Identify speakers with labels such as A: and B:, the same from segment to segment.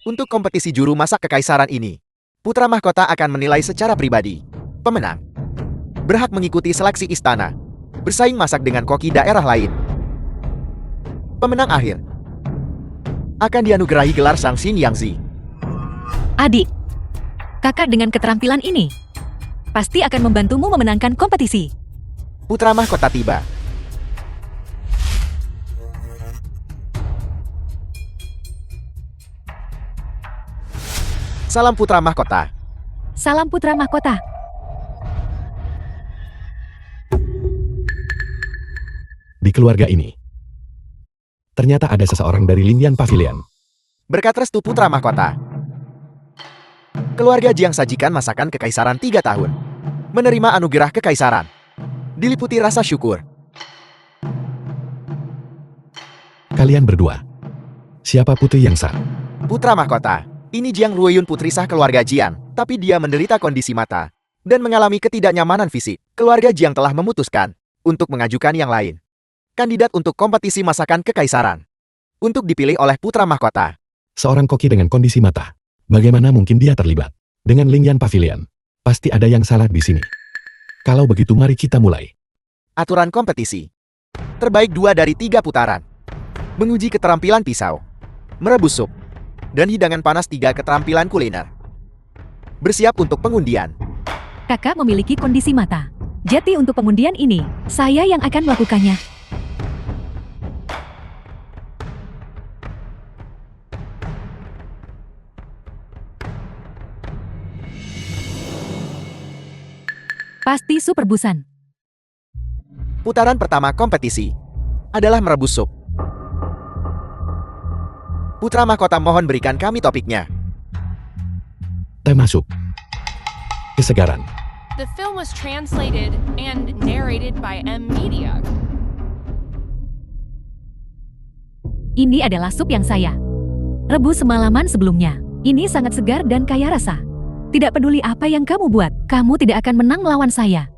A: Untuk kompetisi juru masak kekaisaran ini, putra mahkota akan menilai secara pribadi. Pemenang berhak mengikuti seleksi istana, bersaing masak dengan koki daerah lain. Pemenang akhir akan dianugerahi gelar Sang Xin Yangzi.
B: Adik, kakak dengan keterampilan ini pasti akan membantumu memenangkan kompetisi.
A: Putra mahkota tiba. Salam putra mahkota.
B: Salam putra mahkota.
C: Di keluarga ini, ternyata ada seseorang dari Lingyan Pavilion.
A: Berkat restu putra mahkota, keluarga Jiang sajikan masakan kekaisaran 3 tahun. Menerima anugerah kekaisaran, diliputi rasa syukur.
C: Kalian berdua, siapa putri yang sah?
A: Putra mahkota, ini Jiang Ruoyun putri sah keluarga Jiang, tapi dia menderita kondisi mata dan mengalami ketidaknyamanan fisik. Keluarga Jiang telah memutuskan untuk mengajukan yang lain. Kandidat untuk kompetisi masakan kekaisaran untuk dipilih oleh putra mahkota.
C: Seorang koki dengan kondisi mata. Bagaimana mungkin dia terlibat dengan Lingyan Pavilion? Pasti ada yang salah di sini. Kalau begitu mari kita mulai.
A: Aturan kompetisi. Terbaik 2 dari 3 putaran. Menguji keterampilan pisau, merebus sup, dan hidangan panas 3 keterampilan kuliner. Bersiap untuk pengundian.
B: Kakak memiliki kondisi mata. Jadi untuk pengundian ini, saya yang akan melakukannya. Pasti sup rebusan.
A: Putaran pertama kompetisi adalah merebus sup. Putra mahkota mohon berikan kami topiknya.
C: Tema sup. Kesegaran.
D: The film was translated and narrated by M Media.
B: Ini adalah sup yang saya rebus semalaman sebelumnya. Ini sangat segar dan kaya rasa. Tidak peduli apa yang kamu buat, kamu tidak akan menang melawan saya.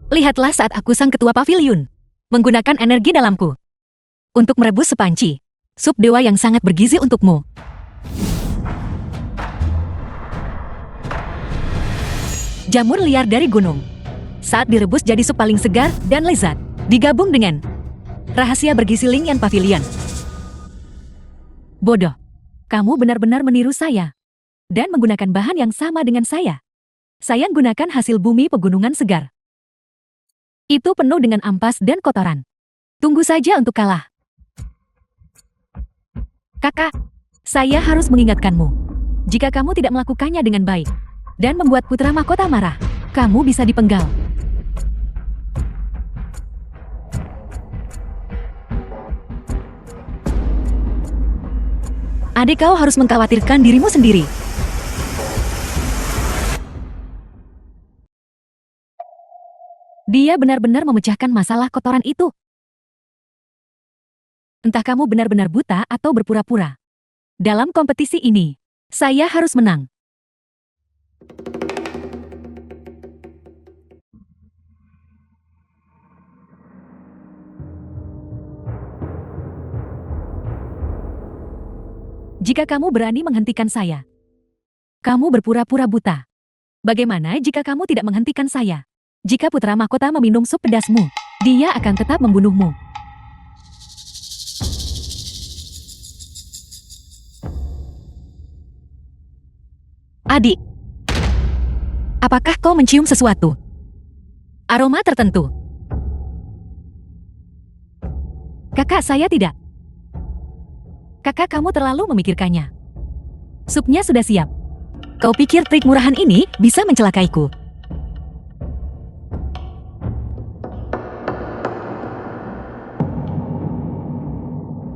B: Lihatlah saat aku sang ketua pavilion, menggunakan energi dalamku untuk merebus sepanci sup dewa yang sangat bergizi untukmu. Jamur liar dari gunung. Saat direbus jadi sup paling segar dan lezat, digabung dengan rahasia bergizi Lingyan Pavilion. Bodoh, kamu benar-benar meniru saya dan menggunakan bahan yang sama dengan saya. Saya gunakan hasil bumi pegunungan segar. Itu penuh dengan ampas dan kotoran. Tunggu saja untuk kalah. Kakak, saya harus mengingatkanmu. Jika kamu tidak melakukannya dengan baik dan membuat putra mahkota marah, kamu bisa dipenggal. Adik, kau harus mengkhawatirkan dirimu sendiri. Dia benar-benar memecahkan masalah kotoran itu. Entah kamu benar-benar buta atau berpura-pura. Dalam kompetisi ini, saya harus menang. Jika kamu berani menghentikan saya, kamu berpura-pura buta. Bagaimana jika kamu tidak menghentikan saya? Jika putra mahkota meminum sup pedasmu, dia akan tetap membunuhmu. Adik, apakah kau mencium sesuatu? Aroma tertentu? Kakak, saya tidak. Kakak, kamu terlalu memikirkannya. Supnya sudah siap. Kau pikir trik murahan ini bisa mencelakaiku?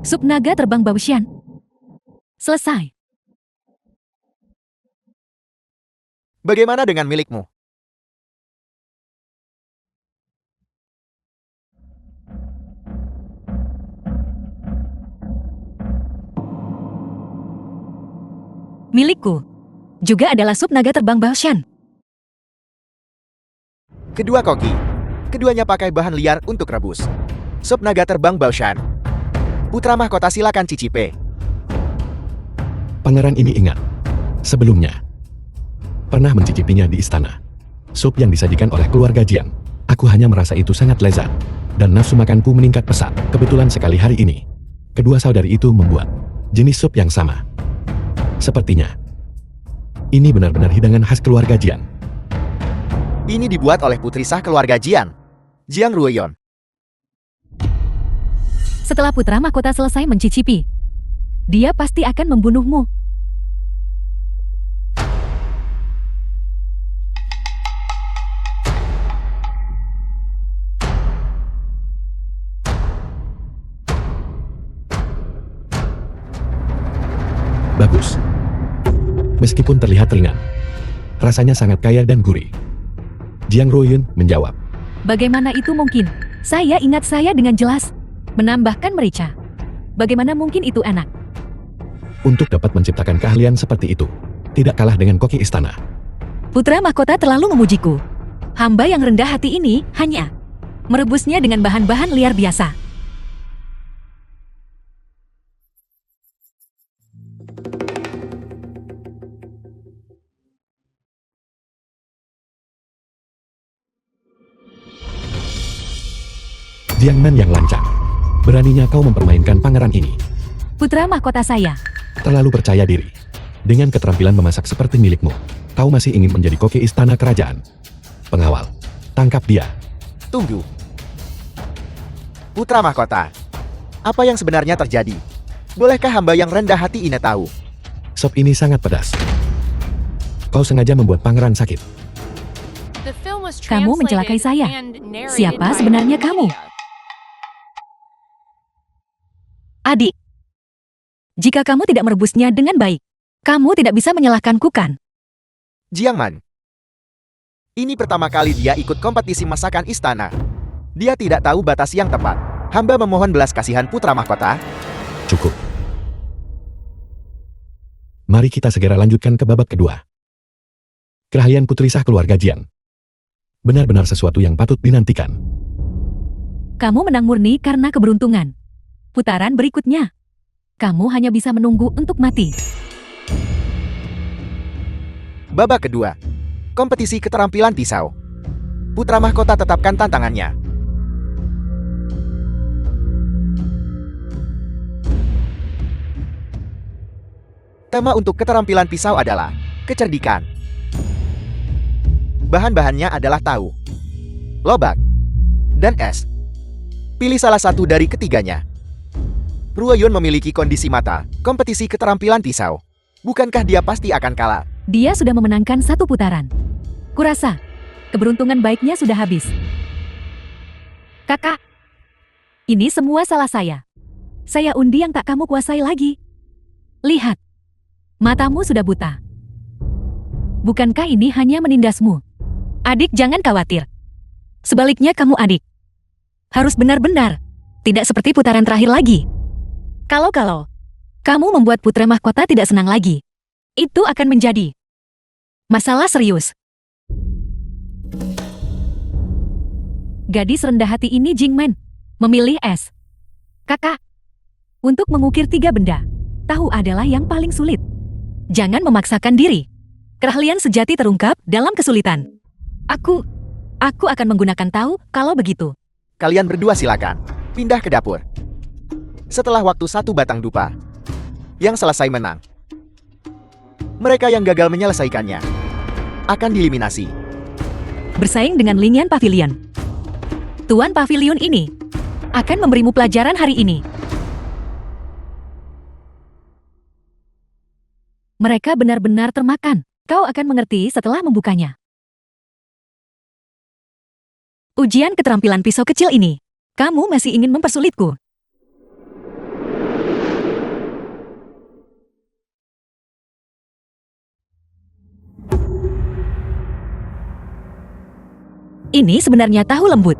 B: Sup naga terbang Baoshan. Selesai.
A: Bagaimana dengan milikmu?
B: Milikku juga adalah sup naga terbang Baoshan.
A: Kedua koki. Keduanya pakai bahan liar untuk rebus. Sup naga terbang Baoshan. Putra mahkota silakan cicipe.
C: Pangeran ini ingat. Sebelumnya, pernah mencicipinya di istana. Sup yang disajikan oleh keluarga Jiang. Aku hanya merasa itu sangat lezat. Dan nafsu makanku meningkat pesat. Kebetulan sekali hari ini, kedua saudari itu membuat jenis sup yang sama. Sepertinya, ini benar-benar hidangan khas keluarga Jiang.
A: Ini dibuat oleh putri sah keluarga Jiang, Jiang Ruoyon.
B: Setelah putra mahkota selesai mencicipi, dia pasti akan membunuhmu.
C: Bagus. Meskipun terlihat ringan, rasanya sangat kaya dan gurih. Jiang Ruoyon menjawab.
B: Bagaimana itu mungkin? Saya ingat saya dengan jelas menambahkan merica. Bagaimana mungkin itu enak?
C: Untuk dapat menciptakan keahlian seperti itu, tidak kalah dengan koki istana.
B: Putra mahkota terlalu memujiku. Hamba yang rendah hati ini hanya merebusnya dengan bahan-bahan liar biasa.
C: Jiang Man yang lancang. Beraninya kau mempermainkan pangeran ini.
B: Putra mahkota saya.
C: Terlalu percaya diri. Dengan keterampilan memasak seperti milikmu, kau masih ingin menjadi koki istana kerajaan. Pengawal, tangkap dia.
A: Tunggu. Putra mahkota, apa yang sebenarnya terjadi? Bolehkah hamba yang rendah hati ini tahu?
C: Sop ini sangat pedas. Kau sengaja membuat pangeran sakit.
D: The film was
B: Kamu mencelakai
D: translated
B: saya.
D: and narrated
B: Siapa
D: by
B: sebenarnya
D: M
B: kamu?
D: Media.
B: Adik, jika kamu tidak merebusnya dengan baik, kamu tidak bisa menyalahkanku kan?
A: Jiang Man. Ini pertama kali dia ikut kompetisi masakan istana. Dia tidak tahu batas yang tepat. Hamba memohon belas kasihan putra mahkota.
C: Cukup. Mari kita segera lanjutkan ke babak kedua. Keahlian putri sah keluarga Jiang. Benar-benar sesuatu yang patut dinantikan.
B: Kamu menang murni karena keberuntungan. Putaran berikutnya, kamu hanya bisa menunggu untuk mati.
A: Babak kedua. Kompetisi keterampilan pisau. Putra mahkota tetapkan tantangannya. Tema untuk keterampilan pisau adalah kecerdikan. Bahan-bahannya adalah tahu, lobak, dan es. Pilih salah satu dari ketiganya. Ruoyon memiliki kondisi mata, kompetisi keterampilan pisau. Bukankah dia pasti akan kalah?
B: Dia sudah memenangkan satu putaran. Kurasa, keberuntungan baiknya sudah habis. Kakak, ini semua salah saya. Saya undi yang tak kamu kuasai lagi. Lihat, matamu sudah buta. Bukankah ini hanya menindasmu? Adik, jangan khawatir. Sebaliknya kamu adik, harus benar-benar tidak seperti putaran terakhir lagi. Kalau kamu membuat putra mahkota tidak senang lagi, itu akan menjadi masalah serius. Gadis rendah hati ini Jingman memilih es. Kakak, untuk mengukir 3 benda, tahu adalah yang paling sulit. Jangan memaksakan diri. Keahlian sejati terungkap dalam kesulitan. Aku akan menggunakan tahu kalau begitu.
A: Kalian berdua silakan pindah ke dapur. Setelah waktu 1 batang dupa, yang selesai menang. Mereka yang gagal menyelesaikannya akan dieliminasi.
B: Bersaing dengan Lingyan Pavilion. Tuan Pavilion ini akan memberimu pelajaran hari ini. Mereka benar-benar termakan. Kau akan mengerti setelah membukanya. Ujian keterampilan pisau kecil ini. Kamu masih ingin mempersulitku? Ini sebenarnya tahu lembut.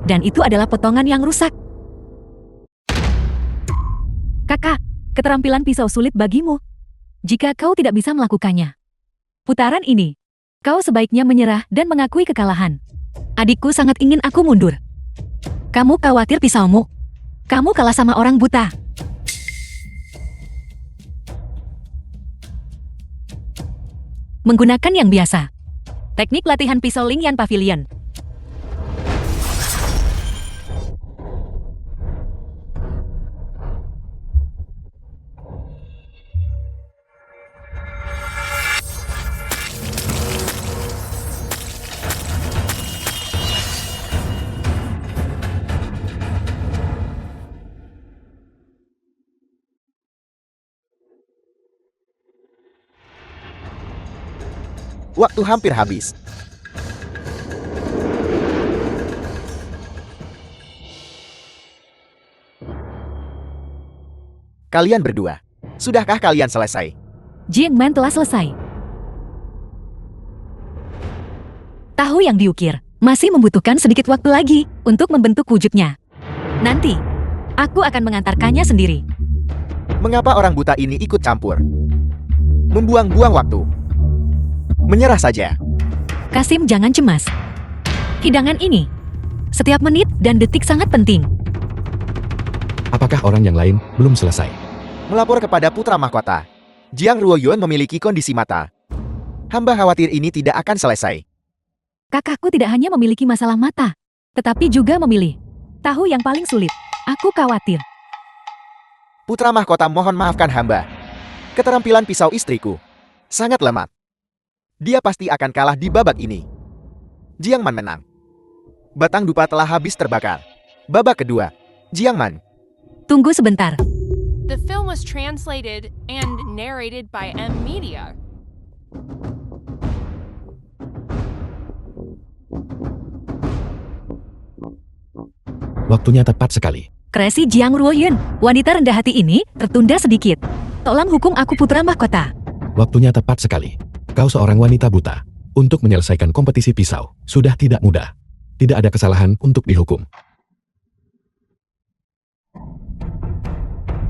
B: Dan itu adalah potongan yang rusak. Kakak, keterampilan pisau sulit bagimu. Jika kau tidak bisa melakukannya. Putaran ini, kau sebaiknya menyerah dan mengakui kekalahan. Adikku sangat ingin aku mundur. Kamu khawatir pisaumu? Kamu kalah sama orang buta. Menggunakan yang biasa. Teknik latihan pisau Lingyan Pavilion.
A: Waktu hampir habis. Kalian berdua, sudahkah kalian selesai?
B: Jiang Man telah selesai. Tahu yang diukir masih membutuhkan sedikit waktu lagi untuk membentuk wujudnya. Nanti, aku akan mengantarkannya sendiri.
A: Mengapa orang buta ini ikut campur? Membuang-buang waktu. Menyerah saja.
B: Kasim, jangan cemas. Hidangan ini, setiap menit dan detik sangat penting.
C: Apakah orang yang lain belum selesai?
A: Melapor kepada putra mahkota. Jiang Ruoyun memiliki kondisi mata. Hamba khawatir ini tidak akan selesai.
B: Kakakku tidak hanya memiliki masalah mata, tetapi juga memilih tahu yang paling sulit. Aku khawatir.
A: Putra mahkota mohon maafkan hamba. Keterampilan pisau istriku sangat lemah. Dia pasti akan kalah di babak ini. Jiang Man menang. Batang dupa telah habis terbakar. Babak kedua, Jiang Man.
B: Tunggu sebentar.
D: The film was translated and narrated by M Media.
C: Waktunya tepat sekali.
B: Kresi Jiang Ruoyun, wanita rendah hati ini tertunda sedikit. Tolong hukum aku putra mahkota.
C: Waktunya tepat sekali. Kau seorang wanita buta. Untuk menyelesaikan kompetisi pisau, sudah tidak mudah. Tidak ada kesalahan untuk dihukum.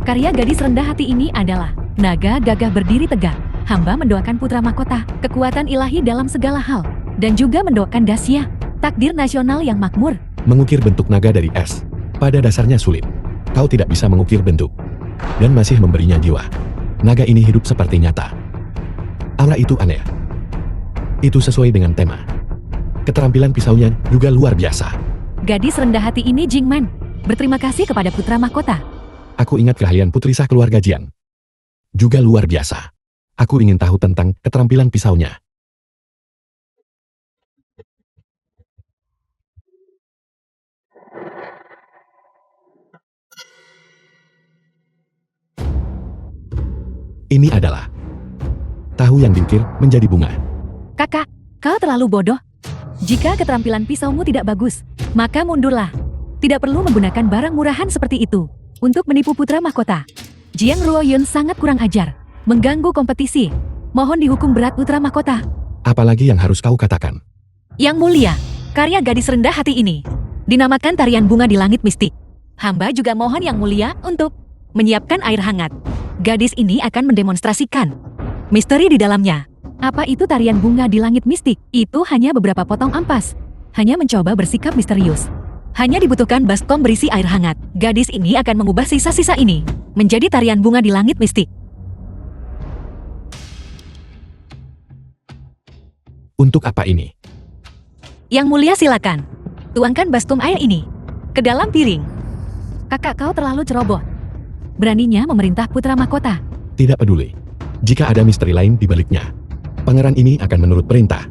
B: Karya gadis rendah hati ini adalah naga gagah berdiri tegak. Hamba mendoakan putra mahkota, kekuatan ilahi dalam segala hal, dan juga mendoakan Dacia, takdir nasional yang makmur.
C: Mengukir bentuk naga dari es, pada dasarnya sulit. Kau tidak bisa mengukir bentuk, dan masih memberinya jiwa. Naga ini hidup seperti nyata. Aura itu aneh. Itu sesuai dengan tema. Keterampilan pisaunya juga luar biasa.
B: Gadis rendah hati ini Jing Man, berterima kasih kepada putra mahkota.
C: Aku ingat keahlian putri sah keluarga Jiang. Juga luar biasa. Aku ingin tahu tentang keterampilan pisaunya. Ini adalah tahu yang diukir menjadi bunga.
B: Kakak, kau terlalu bodoh. Jika keterampilan pisaumu tidak bagus, maka mundurlah. Tidak perlu menggunakan barang murahan seperti itu untuk menipu putra mahkota. Jiang Ruoyun sangat kurang ajar, mengganggu kompetisi. Mohon dihukum berat putra mahkota.
C: Apalagi yang harus kau katakan?
B: Yang mulia, karya gadis rendah hati ini dinamakan tarian bunga di langit mistik. Hamba juga mohon yang mulia untuk menyiapkan air hangat. Gadis ini akan mendemonstrasikan misteri di dalamnya. Apa itu tarian bunga di langit mistik? Itu hanya beberapa potong ampas. Hanya mencoba bersikap misterius. Hanya dibutuhkan baskom berisi air hangat. Gadis ini akan mengubah sisa-sisa ini menjadi tarian bunga di langit mistik.
C: Untuk apa ini?
B: Yang mulia silakan. Tuangkan baskom air ini ke dalam piring. Kakak kau terlalu ceroboh. Beraninya memerintah putra mahkota.
C: Tidak peduli. Jika ada misteri lain di baliknya, pangeran ini akan menurut perintah.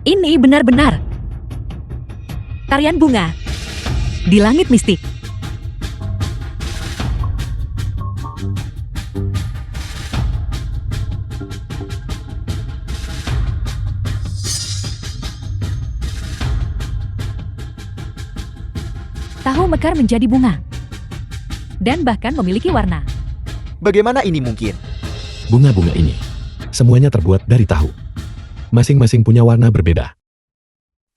B: Ini benar-benar tarian bunga di langit mistik. Tahu mekar menjadi bunga dan bahkan memiliki warna.
A: Bagaimana ini mungkin?
C: Bunga-bunga ini semuanya terbuat dari tahu. Masing-masing punya warna berbeda.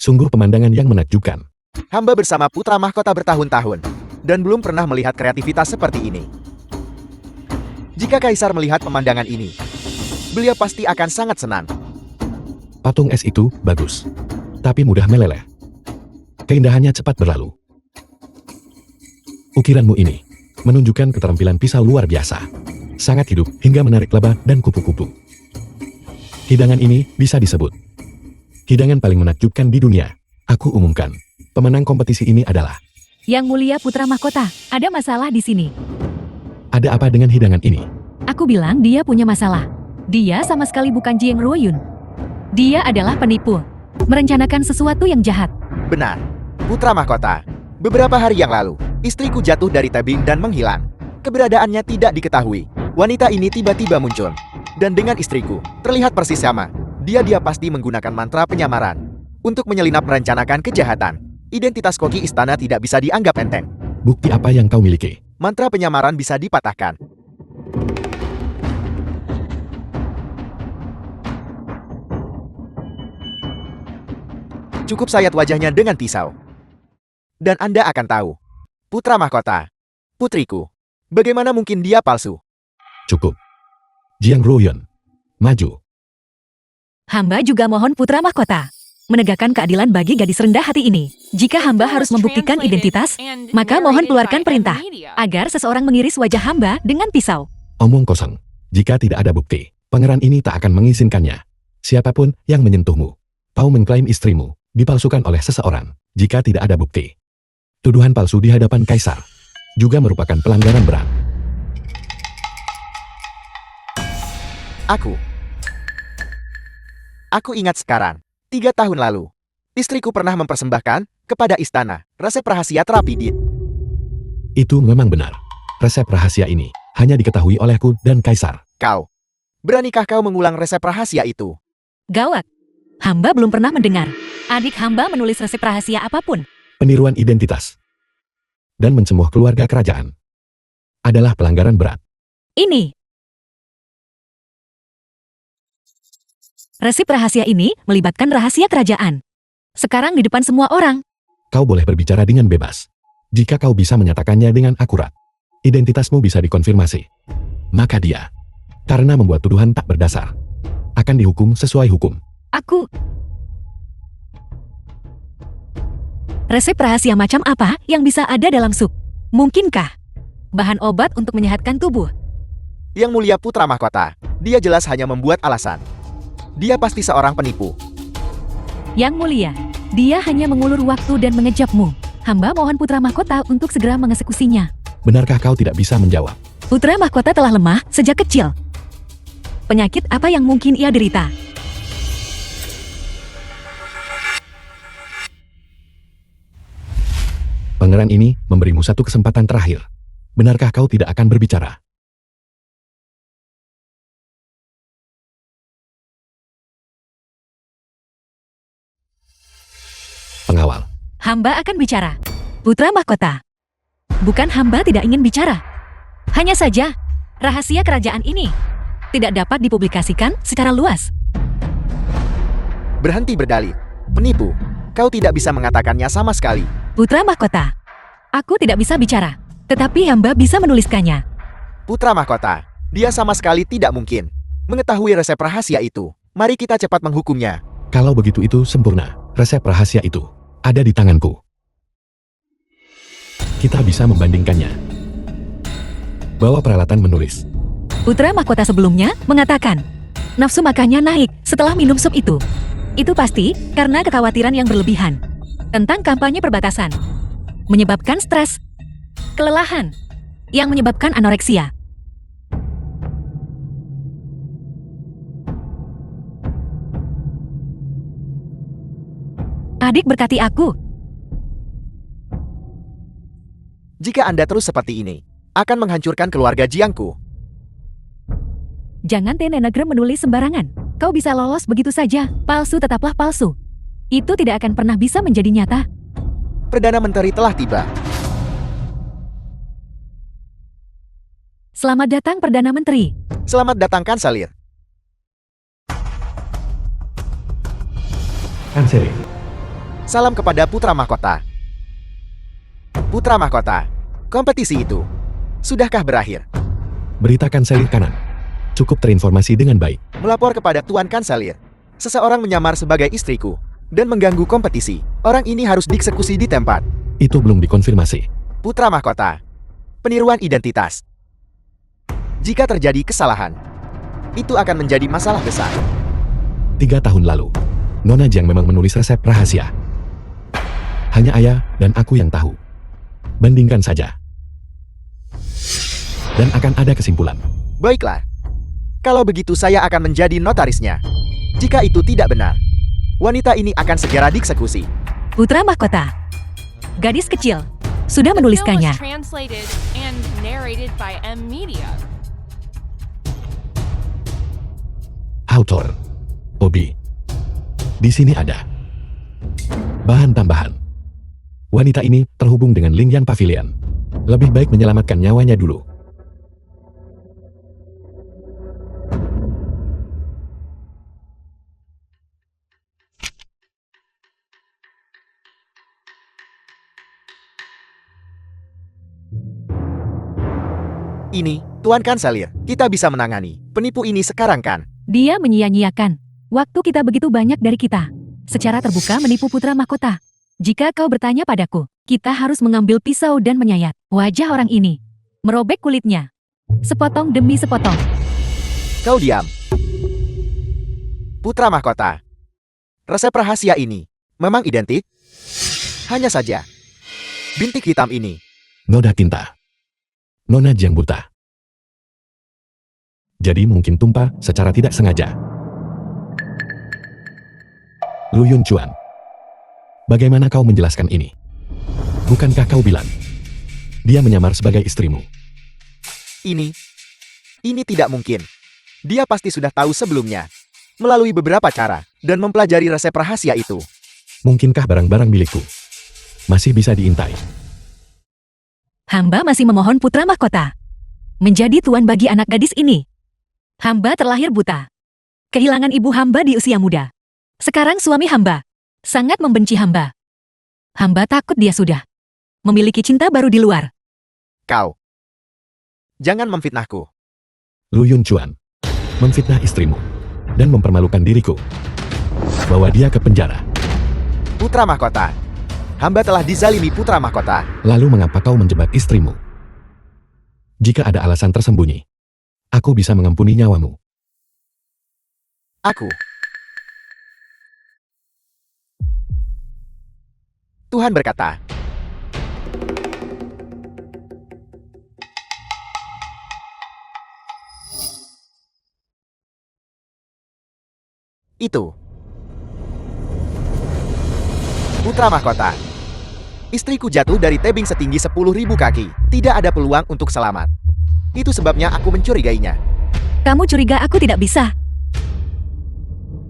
C: Sungguh pemandangan yang menakjubkan.
A: Hamba bersama putra mahkota bertahun-tahun dan belum pernah melihat kreativitas seperti ini. Jika Kaisar melihat pemandangan ini, beliau pasti akan sangat senang.
C: Patung es itu bagus, tapi mudah meleleh. Keindahannya cepat berlalu. Ukiranmu ini menunjukkan keterampilan pisau luar biasa. Sangat hidup hingga menarik laba dan kupu-kupu. Hidangan ini bisa disebut hidangan paling menakjubkan di dunia. Aku umumkan, pemenang kompetisi ini adalah...
B: Yang Mulia Putra Mahkota, ada masalah di sini.
C: Ada apa dengan hidangan ini?
B: Aku bilang dia punya masalah. Dia sama sekali bukan Jiang Ruoyun. Dia adalah penipu, merencanakan sesuatu yang jahat.
A: Benar, Putra Mahkota. Beberapa hari yang lalu, istriku jatuh dari tebing dan menghilang. Keberadaannya tidak diketahui. Wanita ini tiba-tiba muncul. Dan dengan istriku, terlihat persis sama. Dia pasti menggunakan mantra penyamaran untuk menyelinap merencanakan kejahatan. Identitas koki istana tidak bisa dianggap enteng.
C: Bukti apa yang kau miliki?
A: Mantra penyamaran bisa dipatahkan. Cukup sayat wajahnya dengan pisau. Dan Anda akan tahu. Putra Mahkota. Putriku. Bagaimana mungkin dia palsu?
C: Cukup. Jiang Ruoyun, maju.
B: Hamba juga mohon Putra Mahkota menegakkan keadilan bagi gadis rendah hati ini. Jika hamba harus membuktikan identitas, maka mohon keluarkan perintah agar seseorang mengiris wajah hamba dengan pisau.
C: Omong kosong. Jika tidak ada bukti, pangeran ini tak akan mengizinkannya. Siapapun yang menyentuhmu, kau mengklaim istrimu, dipalsukan oleh seseorang. Jika tidak ada bukti, tuduhan palsu di hadapan Kaisar juga merupakan pelanggaran berat.
A: Aku ingat sekarang. 3 tahun lalu, istriku pernah mempersembahkan kepada istana resep rahasia terapi Dit.
C: Itu memang benar. Resep rahasia ini hanya diketahui olehku dan Kaisar.
A: Kau, beranikah kau mengulang resep rahasia itu?
B: Gawat. Hamba belum pernah mendengar adik hamba menulis resep rahasia apapun.
C: Peniruan identitas dan mencemuh keluarga kerajaan adalah pelanggaran berat.
B: Ini. Resep rahasia ini melibatkan rahasia kerajaan. Sekarang di depan semua orang.
C: Kau boleh berbicara dengan bebas. Jika kau bisa menyatakannya dengan akurat, identitasmu bisa dikonfirmasi. Maka dia, karena membuat tuduhan tak berdasar, akan dihukum sesuai hukum.
B: Resep rahasia macam apa yang bisa ada dalam sup? Mungkinkah bahan obat untuk menyehatkan tubuh?
A: Yang Mulia Putra Mahkota, dia jelas hanya membuat alasan. Dia pasti seorang penipu.
B: Yang Mulia, dia hanya mengulur waktu dan mengejapmu. Hamba mohon Putra Mahkota untuk segera mengeksekusinya.
C: Benarkah kau tidak bisa menjawab?
B: Putra Mahkota telah lemah sejak kecil. Penyakit apa yang mungkin ia derita?
C: Pangeran ini memberimu satu kesempatan terakhir. Benarkah kau tidak akan berbicara? Pengawal.
B: Hamba akan bicara. Putra Mahkota. Bukan hamba tidak ingin bicara. Hanya saja, rahasia kerajaan ini tidak dapat dipublikasikan secara luas.
A: Berhenti berdalih. Penipu. Kau tidak bisa mengatakannya sama sekali.
B: Putra Mahkota. Aku tidak bisa bicara, tetapi hamba bisa menuliskannya.
A: Putra Mahkota. Dia sama sekali tidak mungkin mengetahui resep rahasia itu. Mari kita cepat menghukumnya.
C: Kalau begitu itu sempurna. Resep rahasia itu ada di tanganku. Kita bisa membandingkannya. Bawa peralatan menulis.
B: Putra Mahkota sebelumnya mengatakan, nafsu makannya naik setelah minum sup itu. Itu pasti karena kekhawatiran yang berlebihan tentang kampanye perbatasan. Menyebabkan stres, kelelahan, yang menyebabkan anoreksia. Adik berkati aku.
A: Jika Anda terus seperti ini, akan menghancurkan keluarga Jiangku.
B: Jangan Tenenagram menulis sembarangan. Kau bisa lolos begitu saja. Palsu tetaplah palsu. Itu tidak akan pernah bisa menjadi nyata.
A: Perdana Menteri telah tiba.
B: Selamat datang Perdana Menteri.
A: Selamat datang Kanselir.
C: Kanselir.
A: Salam kepada Putra Mahkota. Putra Mahkota, kompetisi itu sudahkah berakhir?
C: Berita kanselir kanan. Cukup terinformasi dengan baik.
A: Melapor kepada Tuan Kanselir. Seseorang menyamar sebagai istriku dan mengganggu kompetisi. Orang ini harus dieksekusi di tempat.
C: Itu belum dikonfirmasi.
A: Putra mahkota. Peniruan identitas. Jika terjadi kesalahan, itu akan menjadi masalah besar.
C: 3 tahun lalu, Nona Jiang memang menulis resep rahasia. Hanya ayah dan aku yang tahu. Bandingkan saja. Dan akan ada kesimpulan.
A: Baiklah. Kalau begitu saya akan menjadi notarisnya. Jika itu tidak benar, wanita ini akan segera dieksekusi.
B: Putra mahkota. Gadis kecil. Sudah
D: The film
B: menuliskannya.
D: was translated and narrated by M Media.
C: Autor. Obi. Di sini ada bahan tambahan. Wanita ini terhubung dengan Lingyan Pavilion. Lebih baik menyelamatkan nyawanya dulu.
A: Ini, Tuan Kanselir, kita bisa menangani penipu ini sekarang kan?
B: Dia menyia-nyiakan. Waktu kita begitu banyak dari kita. Secara terbuka menipu putra mahkota. Jika kau bertanya padaku, kita harus mengambil pisau dan menyayat wajah orang ini. Merobek kulitnya. Sepotong demi sepotong.
A: Kau diam. Putra mahkota. Resep rahasia ini memang identik? Hanya saja, bintik hitam ini.
C: Noda tinta. Nona Jiang buta. Jadi mungkin tumpah secara tidak sengaja. Lu Yun Chuan. Bagaimana kau menjelaskan ini? Bukankah kau bilang dia menyamar sebagai istrimu?
A: Ini tidak mungkin. Dia pasti sudah tahu sebelumnya. Melalui beberapa cara dan mempelajari resep rahasia itu.
C: Mungkinkah barang-barang milikku masih bisa diintai?
B: Hamba masih memohon putra mahkota menjadi tuan bagi anak gadis ini. Hamba terlahir buta. Kehilangan ibu hamba di usia muda. Sekarang suami hamba sangat membenci hamba. Hamba takut dia sudah memiliki cinta baru di luar.
A: Kau. Jangan memfitnahku.
C: Lu Yun Chuan memfitnah istrimu dan mempermalukan diriku. Bawa dia ke penjara.
A: Putra mahkota. Hamba telah dizalimi putra mahkota.
C: Lalu mengapa kau menjebak istrimu? Jika ada alasan tersembunyi, aku bisa mengampuni nyawamu.
A: Aku. Tuhan berkata. Itu. Putra mahkota. Istriku jatuh dari tebing setinggi 10.000 kaki. Tidak ada peluang untuk selamat. Itu sebabnya aku mencurigainya.
B: Kamu curiga aku tidak bisa?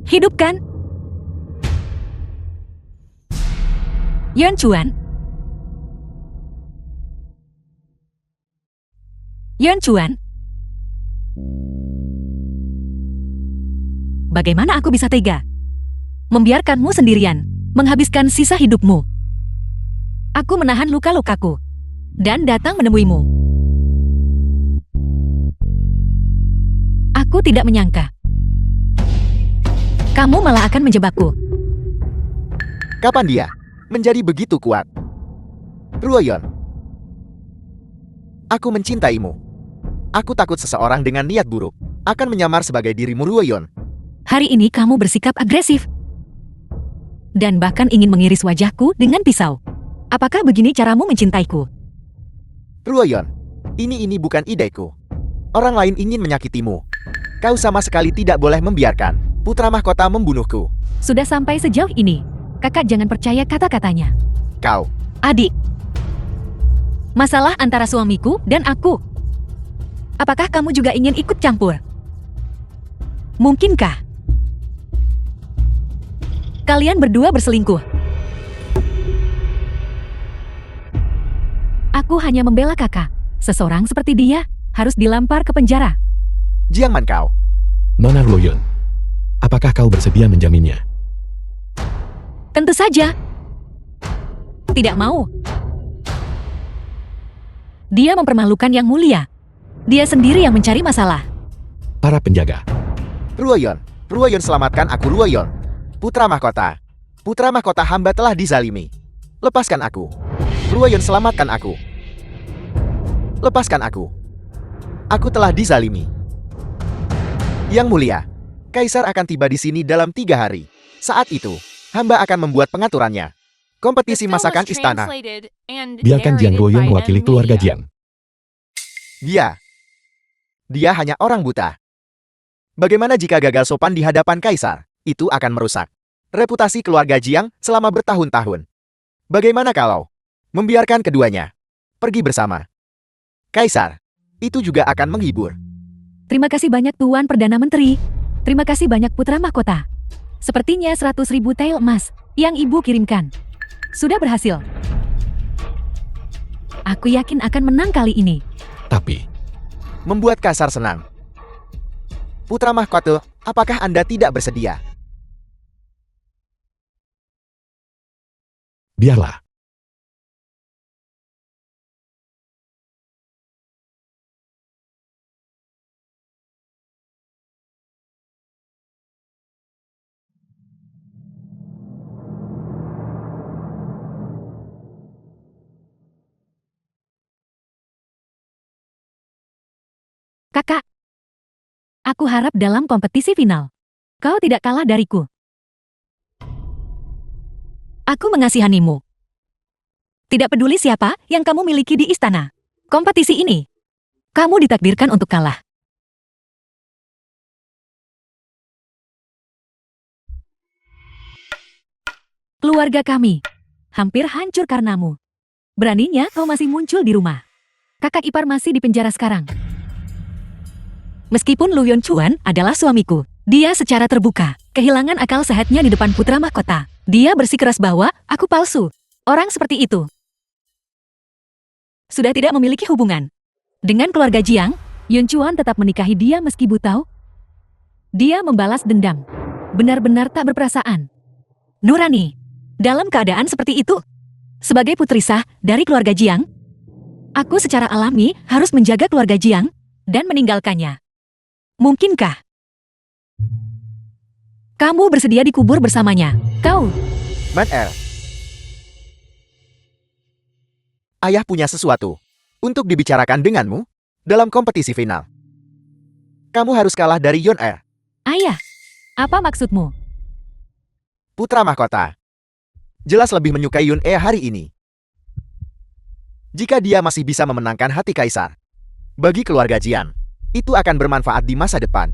B: Hidup kan? Yun Chuan. Yun Chuan. Bagaimana aku bisa tega membiarkanmu sendirian, menghabiskan sisa hidupmu? Aku menahan luka-lukaku dan datang menemuimu. Aku tidak menyangka kamu malah akan menjebakku.
A: Kapan dia menjadi begitu kuat? Ruoyeon. Aku mencintaimu. Aku takut seseorang dengan niat buruk akan menyamar sebagai dirimu, Ruoyeon.
B: Hari ini kamu bersikap agresif dan bahkan ingin mengiris wajahku dengan pisau. Apakah begini caramu mencintaiku?
A: Ruoyeon, ini bukan ideku. Orang lain ingin menyakitimu. Kau sama sekali tidak boleh membiarkan putra mahkota membunuhku.
B: Sudah sampai sejauh ini, kakak jangan percaya kata-katanya.
A: Kau.
B: Adik, masalah antara suamiku dan aku. Apakah kamu juga ingin ikut campur? Mungkinkah kalian berdua berselingkuh? Aku hanya membela kakak. Seseorang seperti dia harus dilampar ke penjara.
A: Jiangman kau.
C: Nona Ruoyeon, apakah kau bersedia menjaminnya?
B: Tentu saja. Tidak mau. Dia mempermalukan yang mulia. Dia sendiri yang mencari masalah.
C: Para penjaga,
A: Ruoyon, Ruoyon selamatkan aku Ruoyon. Putra mahkota. Putra mahkota hamba telah dizalimi. Lepaskan aku. Ruoyon selamatkan aku. Lepaskan aku. Aku telah dizalimi. Yang mulia, Kaisar akan tiba di sini dalam 3 hari. Saat itu, hamba akan membuat pengaturannya. Kompetisi
D: This film was
A: masakan istana.
D: translated and
C: biarkan Jiang
D: narrated
C: Ruoyon
D: by
C: mewakili
D: M
C: keluarga
D: Media.
C: Jiang.
A: Dia hanya orang buta. Bagaimana jika gagal sopan di hadapan Kaisar? Itu akan merusak reputasi keluarga Jiang selama bertahun-tahun. Bagaimana kalau membiarkan keduanya pergi bersama? Kaisar, itu juga akan menghibur.
B: Terima kasih banyak Tuan Perdana Menteri. Terima kasih banyak Putra Mahkota. Sepertinya 100.000 tael emas yang ibu kirimkan sudah berhasil. Aku yakin akan menang kali ini.
C: Tapi,
A: Membuat Kaisar senang. Putra Mahkota, apakah Anda tidak bersedia?
C: biarlah.
B: Kakak, aku harap dalam kompetisi final, kau tidak kalah dariku. Aku mengasihanimu. Tidak peduli siapa yang kamu miliki di istana. Kompetisi ini, kamu ditakdirkan untuk kalah. Keluarga kami hampir hancur karenamu. Beraninya kau masih muncul di rumah. Kakak ipar masih di penjara sekarang. Meskipun Lu Yon Chuan adalah suamiku, dia secara terbuka kehilangan akal sehatnya di depan putra mahkota. Dia bersikeras bahwa aku palsu. Orang seperti itu sudah tidak memiliki hubungan dengan keluarga Jiang. Yun Chuan tetap menikahi dia meski butau. Dia membalas dendam. Benar-benar tak berperasaan. Nurani, dalam keadaan seperti itu, sebagai putri sah dari keluarga Jiang, aku secara alami harus menjaga keluarga Jiang dan meninggalkannya. Mungkinkah kamu bersedia dikubur bersamanya? Kau,
A: Man Er. Ayah punya sesuatu untuk dibicarakan denganmu dalam kompetisi final. Kamu harus kalah dari Yon Er,
B: ayah, apa maksudmu?
A: putra mahkota. Jelas lebih menyukai Yun E hari ini. Jika dia masih bisa memenangkan hati Kaisar, bagi keluarga Jian, itu akan bermanfaat di masa depan.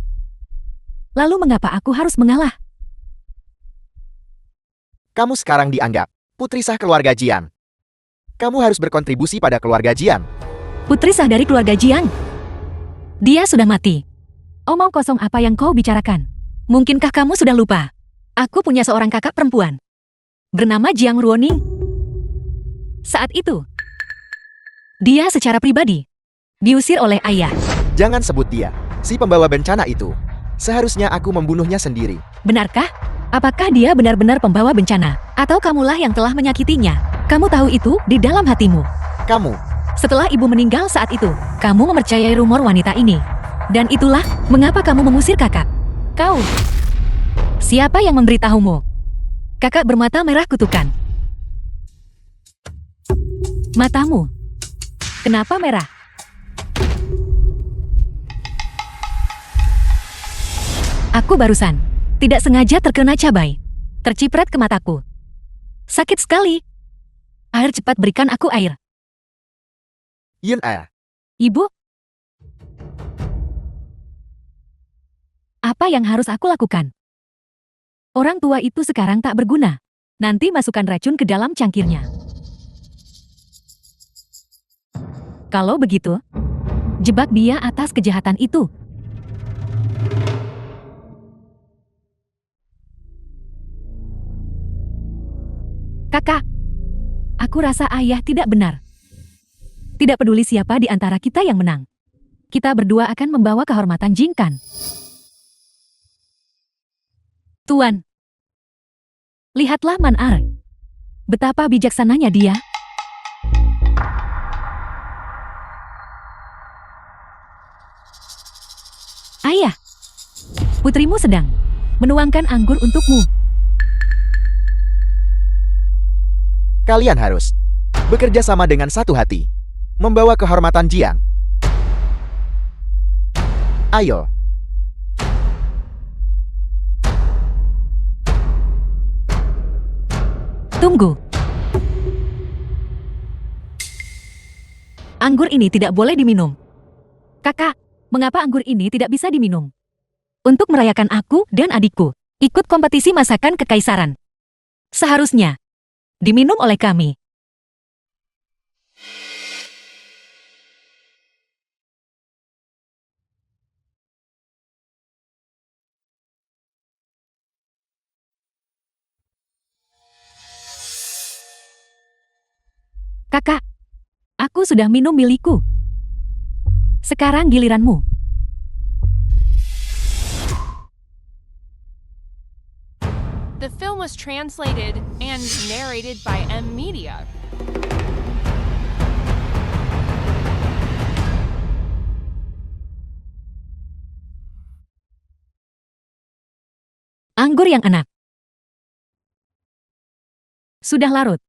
B: Lalu mengapa aku harus mengalah?
A: Kamu sekarang dianggap putri sah keluarga Jian. Kamu harus berkontribusi pada keluarga Jian.
B: Putri sah dari keluarga Jiang. Dia sudah mati. Omong kosong apa yang kau bicarakan? Mungkinkah kamu sudah lupa? Aku punya seorang kakak perempuan. Bernama Jiang Ruoning. Saat itu, dia secara pribadi diusir oleh ayah.
A: Jangan sebut dia, si pembawa bencana itu. Seharusnya aku membunuhnya sendiri.
B: Benarkah? Apakah dia benar-benar pembawa bencana? Atau kamulah yang telah menyakitinya? Kamu tahu itu di dalam hatimu.
A: Kamu,
B: Setelah ibu meninggal saat itu, kamu mempercayai rumor wanita ini. Dan itulah mengapa kamu mengusir kakak. Kau, siapa yang memberitahumu? Kakak bermata merah kutukan. Matamu, kenapa merah? Aku barusan tidak sengaja terkena cabai. Terciprat ke mataku. Sakit sekali. Air, cepat berikan aku air.
A: Yun Er.
B: Ibu? Apa yang harus aku lakukan? Orang tua itu sekarang tak berguna. Nanti masukkan racun ke dalam cangkirnya. Kalau begitu, jebak dia atas kejahatan itu. Kakak, aku rasa ayah tidak benar. Tidak peduli siapa di antara kita yang menang. Kita berdua akan membawa kehormatan Jingkan. Tuan, lihatlah Man Er. Betapa bijaksananya dia. Ayah, putrimu sedang menuangkan anggur untukmu.
A: Kalian harus bekerja sama dengan satu hati, membawa kehormatan Jiang. Ayo.
B: Tunggu. Anggur ini tidak boleh diminum. Kakak, mengapa anggur ini tidak bisa diminum? Untuk merayakan aku dan adikku, ikut kompetisi masakan kekaisaran. Seharusnya diminum oleh kami. Kakak, aku sudah minum milikku. Sekarang giliranmu.
D: The film was translated and narrated by M Media.
B: Anggur yang enak. Sudah larut.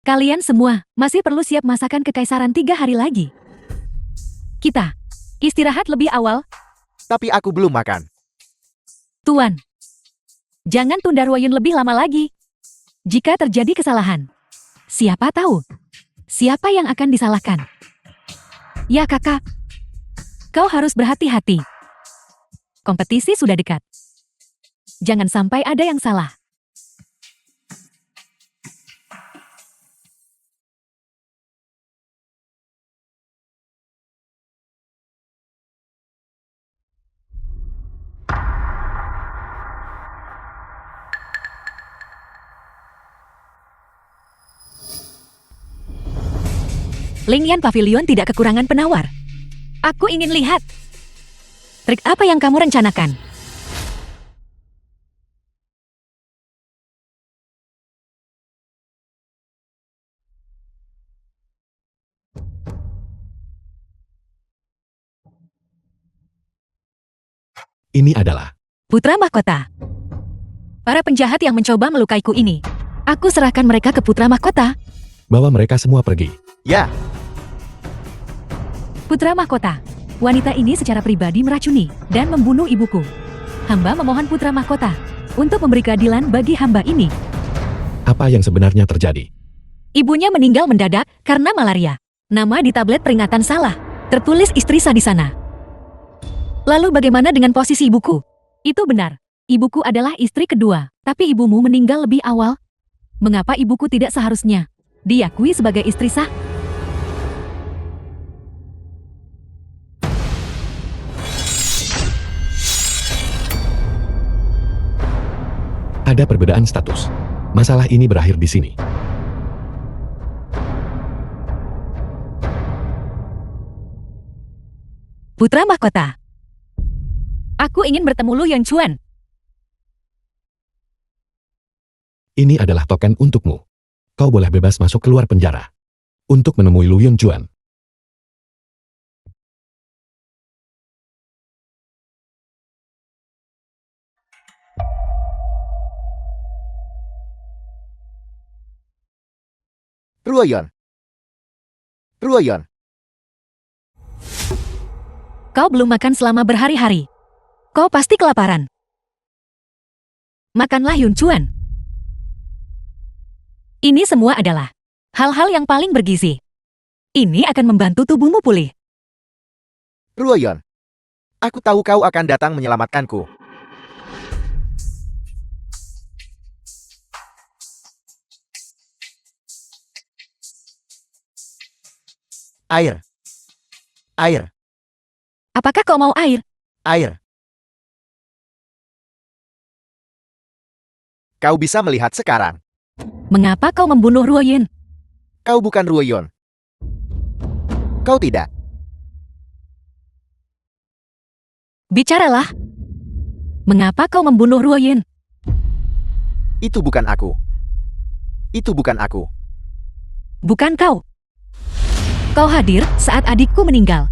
B: Kalian semua masih perlu siap masakan kekaisaran 3 hari lagi. Kita istirahat lebih awal.
A: Tapi aku belum makan.
B: Tuan, jangan tunda Ruoyun lebih lama lagi. Jika terjadi kesalahan, siapa tahu siapa yang akan disalahkan. Ya kakak, kau harus berhati-hati. Kompetisi sudah dekat. Jangan sampai ada yang salah. Lingyan Pavilion tidak kekurangan penawar. Aku ingin lihat. Trik apa yang kamu rencanakan?
C: Ini adalah
B: Putra Mahkota. Para penjahat yang mencoba melukaiku ini, aku serahkan mereka ke Putra Mahkota.
C: bawa mereka semua pergi.
A: Ya,
B: Putra Mahkota. Wanita ini secara pribadi meracuni dan membunuh ibuku. Hamba memohon Putra Mahkota untuk memberi keadilan bagi hamba ini.
C: Apa yang sebenarnya terjadi?
B: Ibunya meninggal mendadak karena malaria. Nama di tablet peringatan salah. Tertulis istri sah di sana. Lalu bagaimana dengan posisi ibuku? Itu benar. Ibuku adalah istri kedua, tapi ibumu meninggal lebih awal. Mengapa ibuku tidak seharusnya diakui sebagai istri sah?
C: Ada perbedaan status. Masalah ini berakhir di sini.
B: Putra Mahkota. Aku ingin bertemu Lu Yuanchuan.
C: Ini adalah token untukmu. Kau boleh bebas masuk keluar penjara. Untuk menemui Lu Yuanchuan.
A: Ruoyeon. Ruoyeon.
B: Kau belum makan selama berhari-hari. Kau pasti kelaparan. Makanlah Yuanchuan. Ini semua adalah hal-hal yang paling bergizi. Ini akan membantu tubuhmu pulih.
A: Ruoyeon. Aku tahu kau akan datang menyelamatkanku. Air. Air.
B: Apakah kau mau air?
A: Air. Kau bisa melihat sekarang.
B: Mengapa kau membunuh Ruoyeon?
A: Kau bukan Ruoyeon. Kau tidak.
B: Bicaralah. Mengapa kau membunuh Ruoyeon?
A: Itu bukan aku. Itu bukan aku.
B: Bukan kau. Kau hadir saat adikku meninggal.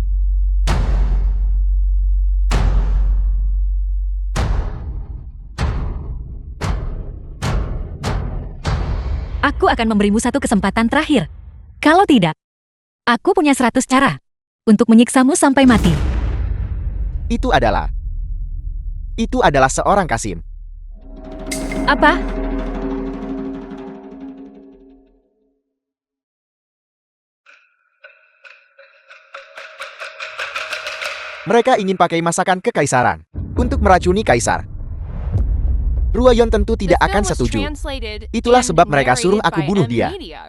B: Aku akan memberimu satu kesempatan terakhir. Kalau tidak, aku punya 100 cara untuk menyiksamu sampai mati.
A: Itu adalah seorang Kasim.
B: Apa?
A: Mereka ingin pakai masakan kekaisaran untuk meracuni kaisar. Ruoyeon tentu
D: The
A: tidak
D: film
A: akan
D: was
A: setuju.
D: translated
A: Itulah
D: and
A: sebab mereka suruh
D: narrated
A: aku
D: by
A: bunuh
D: M
A: dia.
D: Media.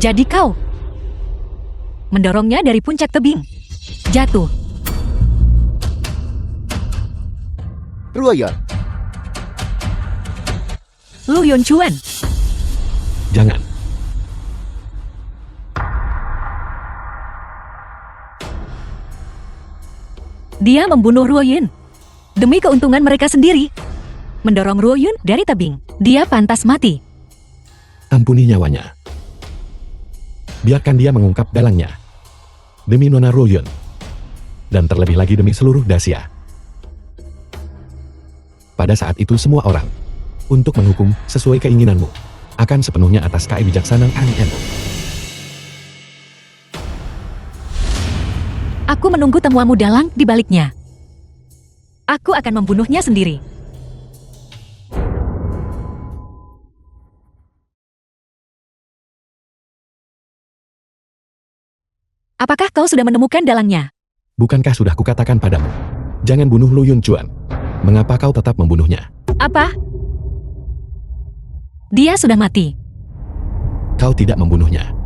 B: Jadi kau mendorongnya dari puncak tebing. Jatuh.
A: Ruoyeon,
B: Lu Yonchuan.
C: Jangan.
B: Dia membunuh Ruoyun demi keuntungan mereka sendiri. Mendorong Ruoyun dari tebing. Dia pantas mati.
C: Ampuni nyawanya. Biarkan dia mengungkap dalangnya. Demi Nona Ruoyeon. Dan terlebih lagi demi seluruh Dacia. Pada saat itu semua orang, untuk menghukum sesuai keinginanmu, akan sepenuhnya atas kebijaksanaan ANN.
B: Aku menunggu temuamu dalang di baliknya. Aku akan membunuhnya sendiri. Apakah kau sudah menemukan dalangnya?
C: Bukankah sudah kukatakan padamu? Jangan bunuh Lu Yunchuan. Mengapa kau tetap membunuhnya?
B: Apa? Dia sudah mati.
C: Kau tidak membunuhnya.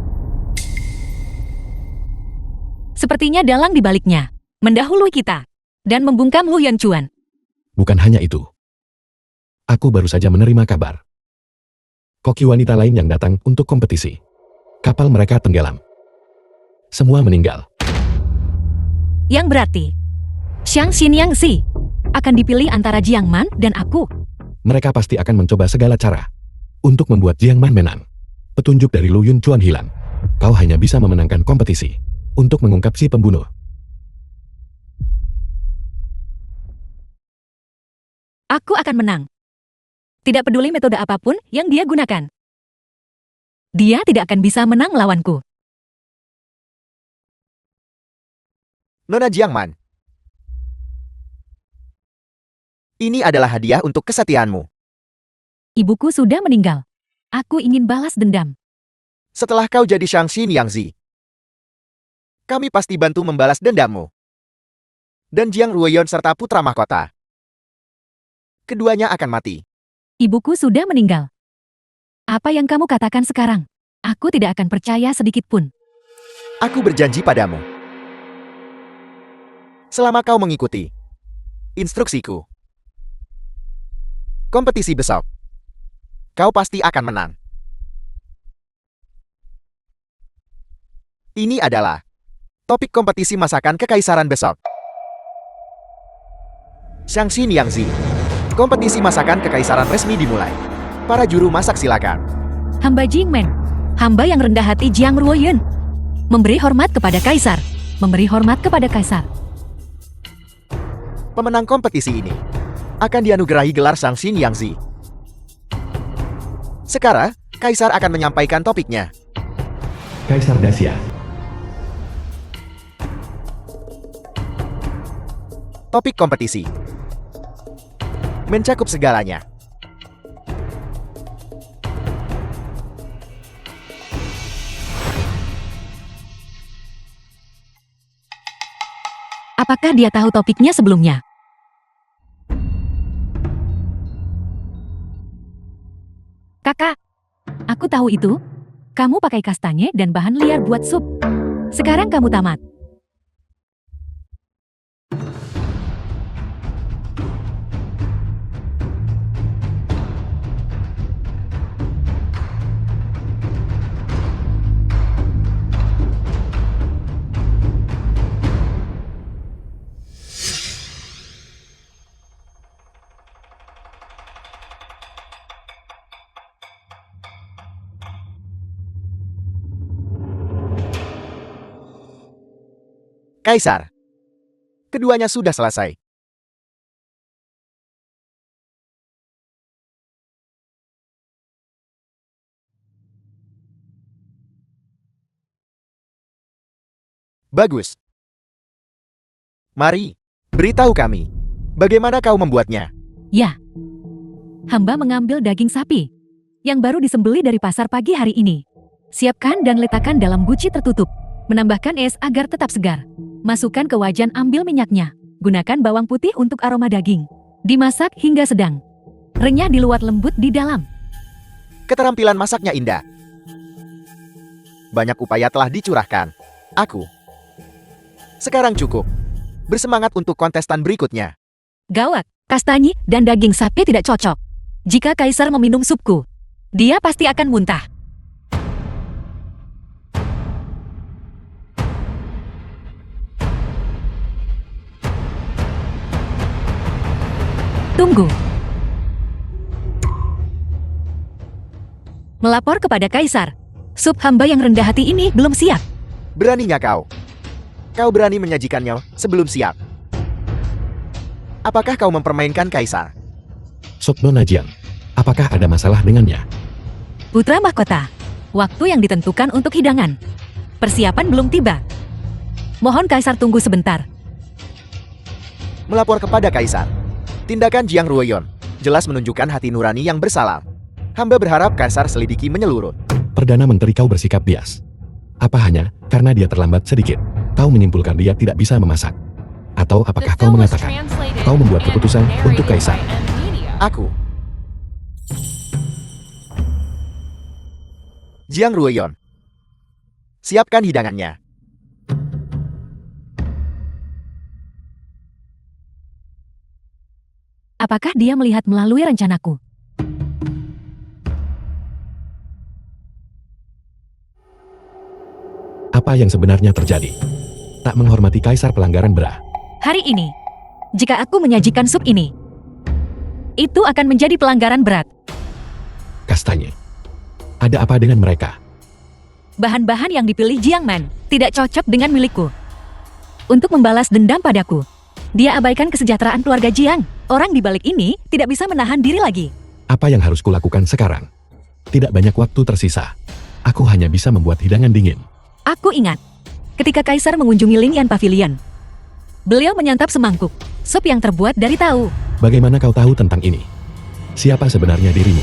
B: Sepertinya dalang di baliknya mendahului kita dan membungkam Lu Yonchuan.
C: Bukan hanya itu. Aku baru saja menerima kabar. Koki wanita lain yang datang untuk kompetisi. Kapal mereka tenggelam. Semua meninggal.
B: Yang berarti, Xiang Xin Yang Si akan dipilih antara Jiang Man dan aku.
C: Mereka pasti akan mencoba segala cara untuk membuat Jiang Man menang. Petunjuk dari Lu Yunchuan hilang. Kau hanya bisa memenangkan kompetisi untuk mengungkap si pembunuh.
B: Aku akan menang. Tidak peduli metode apapun yang dia gunakan. Dia tidak akan bisa menang lawanku.
A: Nona Jiangman. Ini adalah hadiah untuk kesetiaanmu.
B: Ibuku sudah meninggal. Aku ingin balas dendam.
A: Setelah kau jadi Shang-Xin Yangzi, kami pasti bantu membalas dendammu. Dan Jiang Ruoyeon serta putra mahkota. Keduanya akan mati.
B: Ibuku sudah meninggal. Apa yang kamu katakan sekarang? Aku tidak akan percaya sedikit pun.
A: Aku berjanji padamu. Selama kau mengikuti instruksiku, kompetisi besok, kau pasti akan menang. Ini adalah topik kompetisi masakan kekaisaran besok. Shang-Xin Yangzi. Kompetisi masakan kekaisaran resmi dimulai. Para juru masak silakan.
B: Hamba Jingmen, hamba yang rendah hati Jiang Ruoyeon. Memberi hormat kepada kaisar. Memberi hormat kepada kaisar.
A: Pemenang kompetisi ini akan dianugerahi gelar Shang-Xin Yangzi. Sekarang, kaisar akan menyampaikan topiknya.
C: Kaisar Dacia.
A: Topik kompetisi mencakup segalanya.
B: Apakah dia tahu topiknya sebelumnya? Kakak, aku tahu itu. Kamu pakai kastanye dan bahan liar buat sup. Sekarang kamu tamat.
A: Kaisar. Keduanya sudah selesai. Bagus. Mari, beritahu kami. Bagaimana kau membuatnya?
B: Ya. Hamba mengambil daging sapi yang baru disembelih dari pasar pagi hari ini. Siapkan dan letakkan dalam guci tertutup. Menambahkan es agar tetap segar. Masukkan ke wajan, ambil minyaknya. Gunakan bawang putih untuk aroma daging. Dimasak hingga sedang. Renyah di luar, lembut di dalam.
A: Keterampilan masaknya indah. Banyak upaya telah dicurahkan. Aku. Sekarang cukup. Bersemangat untuk kontestan berikutnya.
B: Gawat, kastanye dan daging sapi tidak cocok. Jika kaisar meminum supku, dia pasti akan muntah. Tunggu. Melapor kepada kaisar. Sup hamba yang rendah hati ini belum siap.
A: Beraninya kau. Kau berani menyajikannya sebelum siap. Apakah kau mempermainkan kaisar?
C: Sup Nona Jiang, apakah ada masalah dengannya?
B: Putra mahkota, waktu yang ditentukan untuk hidangan. Persiapan belum tiba. Mohon kaisar tunggu sebentar.
A: Melapor kepada kaisar. Tindakan Jiang Ruoyon jelas menunjukkan hati nurani yang bersalah. Hamba berharap kaisar selidiki menyeluruh.
C: Perdana Menteri, kau bersikap bias. Apa hanya karena dia terlambat sedikit, kau menyimpulkan dia tidak bisa memasak? Atau
D: The
C: apakah kau
D: film was
C: mengatakan
D: translated
C: kau membuat
D: and
C: keputusan untuk
D: narrated
C: kaisar?
D: by M-Media.
A: Aku. Jiang Ruoyon. Siapkan hidangannya.
B: Apakah dia melihat melalui rencanaku?
C: Apa yang sebenarnya terjadi? Tak menghormati kaisar, pelanggaran berat.
B: Hari ini, jika aku menyajikan sup ini, itu akan menjadi pelanggaran berat.
C: Kastanye. Ada apa dengan mereka?
B: Bahan-bahan yang dipilih Jiang Man tidak cocok dengan milikku. Untuk membalas dendam padaku, dia abaikan kesejahteraan keluarga Jiang. Orang di balik ini tidak bisa menahan diri lagi.
C: Apa yang harus kulakukan sekarang? Tidak banyak waktu tersisa. Aku hanya bisa membuat hidangan dingin.
B: Aku ingat, ketika kaisar mengunjungi Lingyan Pavilion, beliau menyantap semangkuk sup yang terbuat dari tahu.
C: Bagaimana kau tahu tentang ini? Siapa sebenarnya dirimu?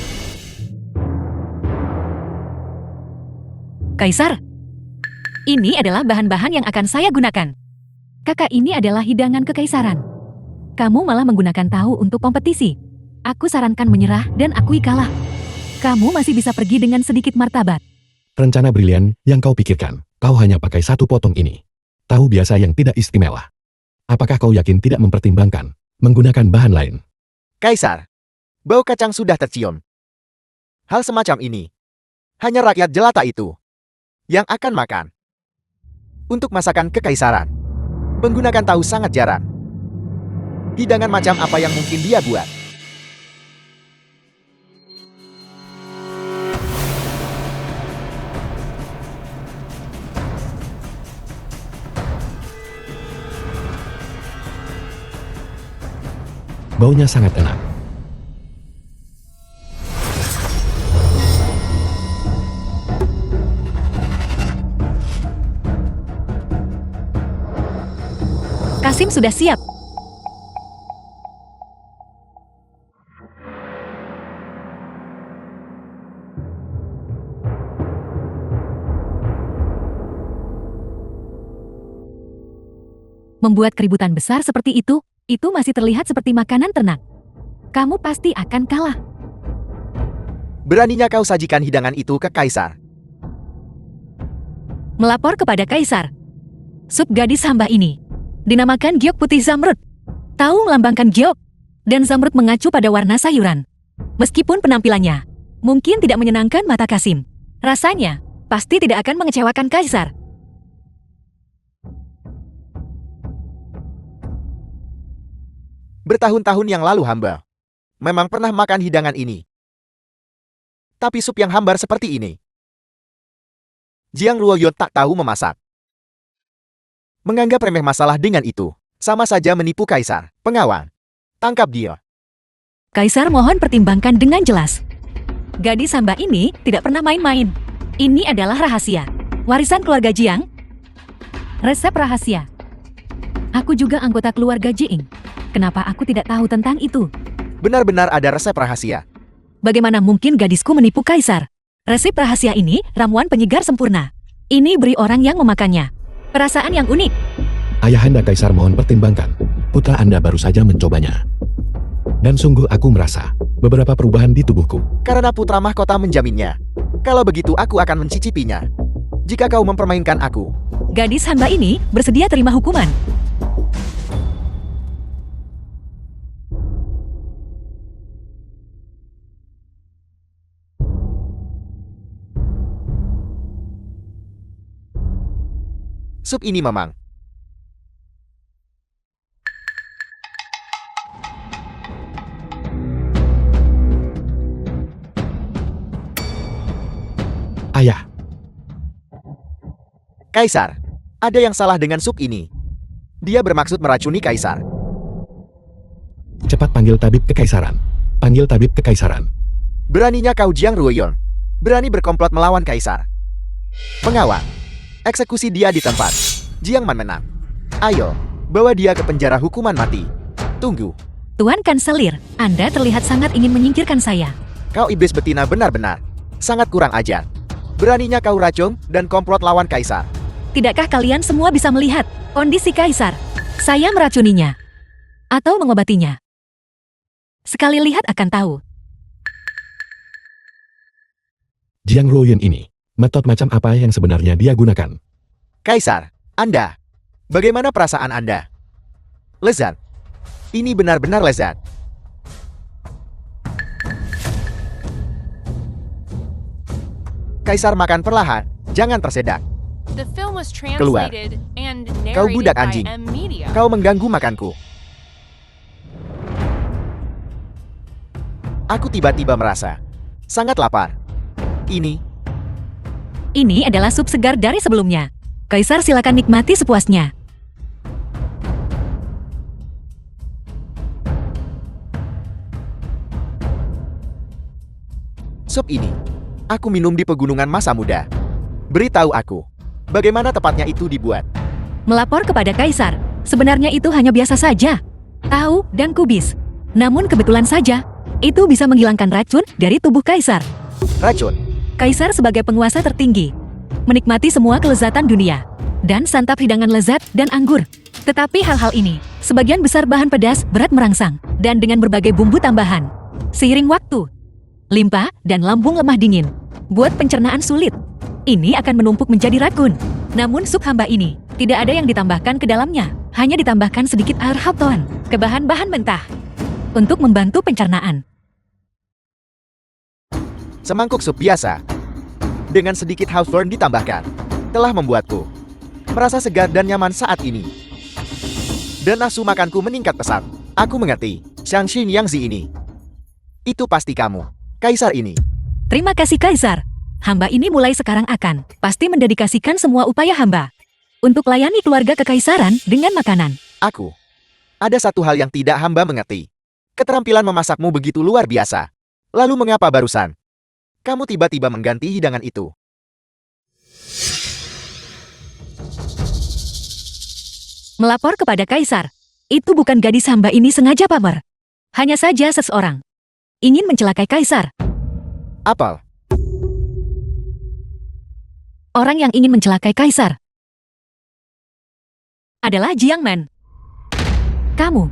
B: Kaisar, ini adalah bahan-bahan yang akan saya gunakan. Kakak, ini adalah hidangan kekaisaran. Kamu malah menggunakan tahu untuk kompetisi. Aku sarankan menyerah dan akui kalah. Kamu masih bisa pergi dengan sedikit martabat.
C: Rencana brilian yang kau pikirkan. Kau hanya pakai satu potong ini. Tahu biasa yang tidak istimewa. Apakah kau yakin tidak mempertimbangkan menggunakan bahan lain?
A: Kaisar. Bau kacang sudah tercium. Hal semacam ini. Hanya rakyat jelata itu yang akan makan. Untuk masakan kekaisaran, menggunakan tahu sangat jarang. Hidangan macam apa yang mungkin dia buat?
C: Baunya sangat enak.
B: Kasim sudah siap. Membuat keributan besar seperti itu masih terlihat seperti makanan ternak. Kamu pasti akan kalah.
A: Beraninya kau sajikan hidangan itu ke kaisar.
B: Melapor kepada kaisar. Sup gadis hamba ini dinamakan giok putih zamrud. Tahu melambangkan giok, dan zamrud mengacu pada warna sayuran. Meskipun penampilannya mungkin tidak menyenangkan mata Kasim, rasanya pasti tidak akan mengecewakan kaisar.
A: Bertahun-tahun yang lalu hamba memang pernah makan hidangan ini. Tapi sup yang hambar seperti ini. Jiang Ruoyon tak tahu memasak. Menganggap remeh masalah dengan itu, sama saja menipu kaisar. Pengawal, tangkap dia.
B: Kaisar mohon pertimbangkan dengan jelas. Gadis hamba ini tidak pernah main-main. Ini adalah rahasia warisan keluarga Jiang. Resep rahasia. Aku juga anggota keluarga Jiing. Kenapa aku tidak tahu tentang itu?
A: Benar-benar ada resep rahasia.
B: Bagaimana mungkin gadisku menipu kaisar? Resep rahasia ini ramuan penyegar sempurna. Ini beri orang yang memakannya. Perasaan yang unik.
C: Ayahanda Kaisar mohon pertimbangkan. Putra Anda baru saja mencobanya. Dan sungguh aku merasa beberapa perubahan di tubuhku.
A: Karena putra mahkota menjaminnya. Kalau begitu aku akan mencicipinya. Jika kau mempermainkan aku,
B: Gadis hamba ini bersedia terima hukuman.
A: sup ini memang.
C: Ayah,
A: Kaisar, ada yang salah dengan sup ini. Dia bermaksud meracuni Kaisar.
C: cepat panggil tabib kekaisaran. Panggil tabib kekaisaran.
A: Beraninya kau Jiang Ruoyon. Berani berkomplot melawan Kaisar. Pengawal, eksekusi dia di tempat. Jiang Man menang. Ayo, bawa dia ke penjara hukuman mati. Tunggu,
B: Tuan Kanselir, Anda terlihat sangat ingin menyingkirkan saya.
A: kau iblis betina benar-benar. Sangat kurang ajar. Beraninya kau racun dan komplot lawan Kaisar.
B: Tidakkah kalian semua bisa melihat kondisi kaisar? Saya meracuninya. Atau mengobatinya. Sekali lihat akan tahu.
C: Jiang Ruoyin ini, metode macam apa yang sebenarnya dia gunakan?
A: Kaisar, Anda. Bagaimana perasaan Anda? Lezat. Ini benar-benar lezat. Kaisar makan perlahan, jangan tersedak.
D: The film was
A: Keluar.
D: translated and
A: Kau
D: narrated
A: budak
D: by
A: anjing.
D: M Media.
A: Kau mengganggu makanku. Aku tiba-tiba merasa sangat lapar.
B: Ini adalah sup segar dari sebelumnya. Kaisar silakan nikmati sepuasnya.
A: Sup ini, aku minum di pegunungan masa muda. Beritahu aku, bagaimana tepatnya itu dibuat?
B: Melapor kepada kaisar. Sebenarnya itu hanya biasa saja. Tahu dan kubis. Namun kebetulan saja, itu bisa menghilangkan racun dari tubuh kaisar.
A: Racun.
B: Kaisar sebagai penguasa tertinggi, menikmati semua kelezatan dunia, dan santap hidangan lezat dan anggur. Tetapi hal-hal ini, sebagian besar bahan pedas berat merangsang, dan dengan berbagai bumbu tambahan. Seiring waktu, limpa dan lambung lemah dingin, buat pencernaan sulit. Ini akan menumpuk menjadi racun. Namun sup hamba ini, tidak ada yang ditambahkan ke dalamnya, hanya ditambahkan sedikit air hawthorn ke bahan-bahan mentah, untuk membantu pencernaan.
A: Semangkuk sup biasa, dengan sedikit hawthorn ditambahkan, telah membuatku merasa segar dan nyaman saat ini. Dan nafsu makanku meningkat pesat. Aku mengerti, Shang-Xin Yang Zi ini. Itu pasti kamu, Kaisar ini.
B: Terima kasih Kaisar. Hamba ini mulai sekarang akan pasti mendedikasikan semua upaya hamba untuk layani keluarga kekaisaran dengan makanan.
A: Aku. Ada satu hal yang tidak hamba mengerti. Keterampilan memasakmu begitu luar biasa. Lalu mengapa barusan kamu tiba-tiba mengganti hidangan itu?
B: Melapor kepada Kaisar. Itu bukan gadis hamba ini sengaja pamer. Hanya saja seseorang ingin mencelakai Kaisar.
A: Apel.
B: Orang yang ingin mencelakai Kaisar adalah Jiang Man. Kamu.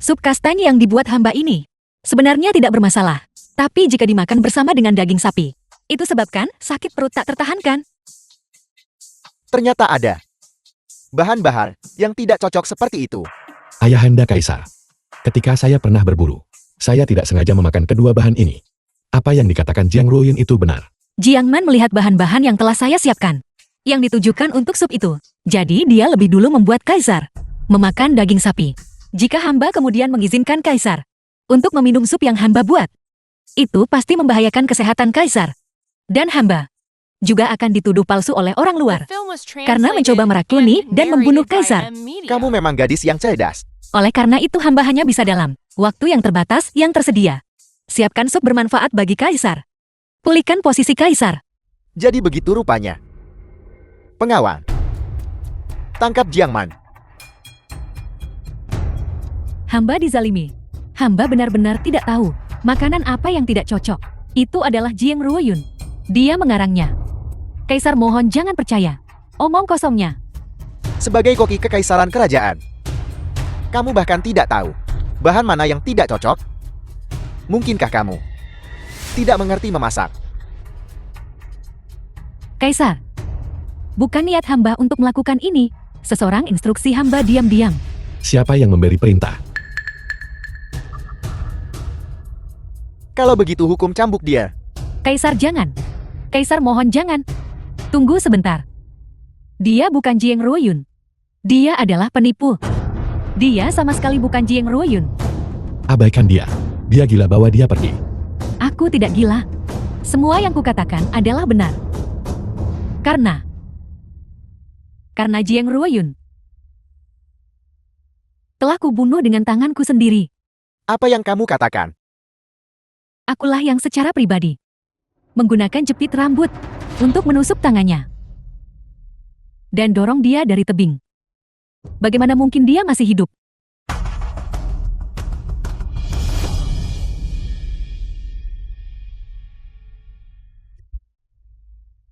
B: Sup kastanya yang dibuat hamba ini sebenarnya tidak bermasalah. Tapi jika dimakan bersama dengan daging sapi, itu sebabkan sakit perut tak tertahankan.
A: Ternyata ada bahan-bahan yang tidak cocok seperti itu.
C: Ayahanda Kaisar, ketika saya pernah berburu, saya tidak sengaja memakan kedua bahan ini. Apa yang dikatakan Jiang Ruoyin itu benar.
B: Jiang Man melihat bahan-bahan yang telah saya siapkan, yang ditujukan untuk sup itu. Jadi dia lebih dulu membuat Kaisar memakan daging sapi. Jika hamba kemudian mengizinkan Kaisar untuk meminum sup yang hamba buat, itu pasti membahayakan kesehatan Kaisar. Dan hamba juga akan dituduh palsu oleh orang luar
D: The film was
B: karena mencoba
D: translated
B: meracuni
D: and
B: dan membunuh
D: narrated by
B: Kaisar.
D: M Media.
A: Kamu memang gadis yang cerdas.
B: Oleh karena itu hamba hanya bisa dalam waktu yang terbatas yang tersedia. Siapkan sup bermanfaat bagi Kaisar. Pulihkan posisi Kaisar.
A: Jadi begitu rupanya. Pengawal. Tangkap Jiang Man.
B: Hamba dizalimi. Hamba benar-benar tidak tahu makanan apa yang tidak cocok. Itu adalah Jiang Ruoyun. Dia mengarangnya. Kaisar mohon jangan percaya. Omong kosongnya.
A: Sebagai koki kekaisaran kerajaan, kamu bahkan tidak tahu bahan mana yang tidak cocok? Mungkinkah kamu tidak mengerti memasak?
B: Kaisar, bukan niat hamba untuk melakukan ini. Seseorang instruksi hamba diam-diam.
C: Siapa yang memberi perintah?
A: Kalau begitu hukum cambuk dia.
B: Kaisar jangan. Kaisar mohon jangan. Tunggu sebentar. Dia bukan Jiang Ruoyun. Dia adalah penipu. Dia sama sekali bukan Jiang Ruoyun.
C: Abaikan dia. Dia gila, bawa dia pergi.
B: Aku tidak gila. Semua yang kukatakan adalah benar. Karena Jiang Ruoyun telah kubunuh dengan tanganku sendiri.
A: Apa yang kamu katakan?
B: Akulah yang secara pribadi menggunakan jepit rambut untuk menusuk tangannya dan dorong dia dari tebing. Bagaimana mungkin dia masih hidup?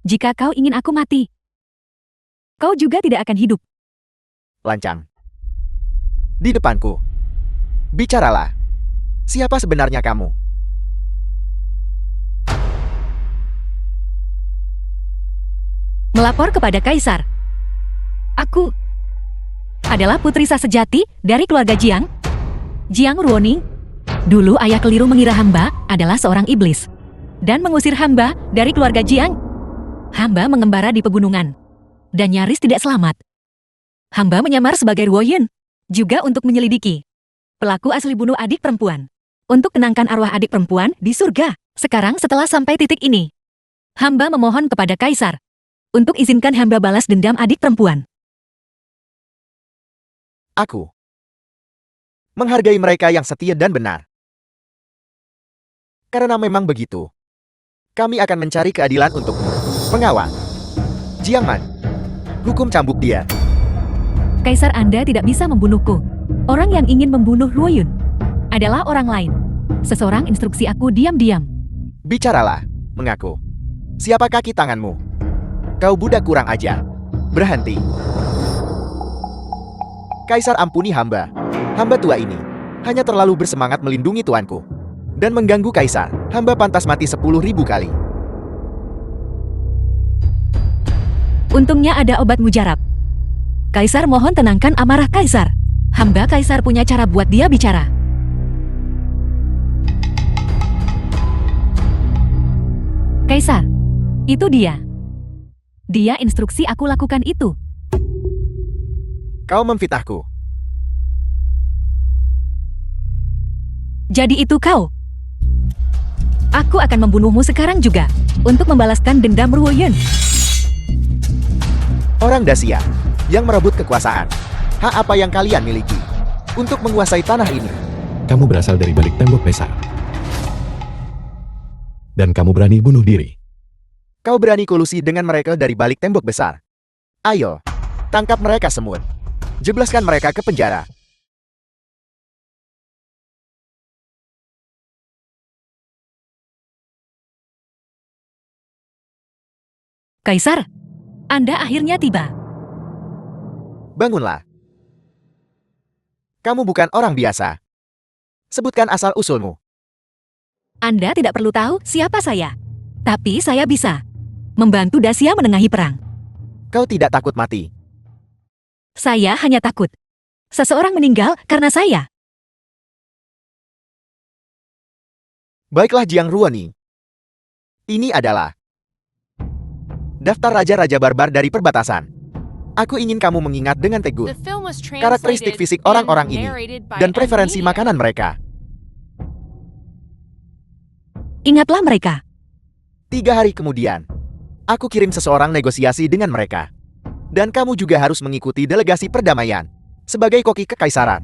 B: Jika kau ingin aku mati, kau juga tidak akan hidup.
A: Lancang. Di depanku. Bicaralah. Siapa sebenarnya kamu?
B: Melapor kepada Kaisar. Aku adalah putri sah sejati dari keluarga Jiang. Jiang Ruoning. Dulu ayah keliru mengira hamba adalah seorang iblis dan mengusir hamba dari keluarga Jiang. Hamba mengembara di pegunungan dan nyaris tidak selamat. Hamba menyamar sebagai Ruoyun juga untuk menyelidiki pelaku asli bunuh adik perempuan untuk tenangkan arwah adik perempuan di surga. Sekarang setelah sampai titik ini, hamba memohon kepada Kaisar untuk izinkan hamba balas dendam adik perempuan.
A: Aku menghargai mereka yang setia dan benar. Karena memang begitu, kami akan mencari keadilan untukmu. Pengawal Jiang Man, hukum cambuk dia.
B: Kaisar, Anda tidak bisa membunuhku. Orang yang ingin membunuh Ruoyun adalah orang lain. Seseorang instruksi aku diam-diam.
A: Bicaralah, mengaku. Siapa kaki tanganmu? Kau budak kurang ajar. Berhenti. Kaisar, ampuni hamba. Hamba tua ini hanya terlalu bersemangat melindungi tuanku dan mengganggu Kaisar. Hamba pantas mati 10.000 kali.
B: Untungnya ada obat mujarab. Kaisar mohon tenangkan amarah Kaisar. Hamba Kaisar punya cara buat dia bicara. Kaisar, itu dia. Dia instruksi aku lakukan itu.
A: Kau memfitnahku.
B: Jadi itu kau. Aku akan membunuhmu sekarang juga untuk membalaskan dendam Ruoyun.
A: Orang Dacia yang merebut kekuasaan. Hak apa yang kalian miliki untuk menguasai tanah ini?
C: Kamu berasal dari balik tembok besar. Dan kamu berani bunuh diri.
A: Kau berani kolusi dengan mereka dari balik tembok besar. Ayo, tangkap mereka semua. Jeblaskan mereka ke penjara.
B: Kaisar, Anda akhirnya tiba.
A: Bangunlah. Kamu bukan orang biasa. Sebutkan asal-usulmu.
B: Anda tidak perlu tahu siapa saya. Tapi saya bisa membantu Dacia menengahi perang.
A: Kau tidak takut mati.
B: Saya hanya takut seseorang meninggal karena saya.
A: Baiklah Jiang Ruoning. Ini adalah daftar raja-raja barbar dari perbatasan. Aku ingin kamu mengingat dengan teguh
D: The film was
A: karakteristik
D: translated
A: fisik
D: and
A: orang-orang ini
D: narrated by
A: dan preferensi
D: M Media.
A: makanan mereka.
B: Ingatlah mereka.
A: 3 hari kemudian, aku kirim seseorang negosiasi dengan mereka. Dan kamu juga harus mengikuti delegasi perdamaian sebagai koki kekaisaran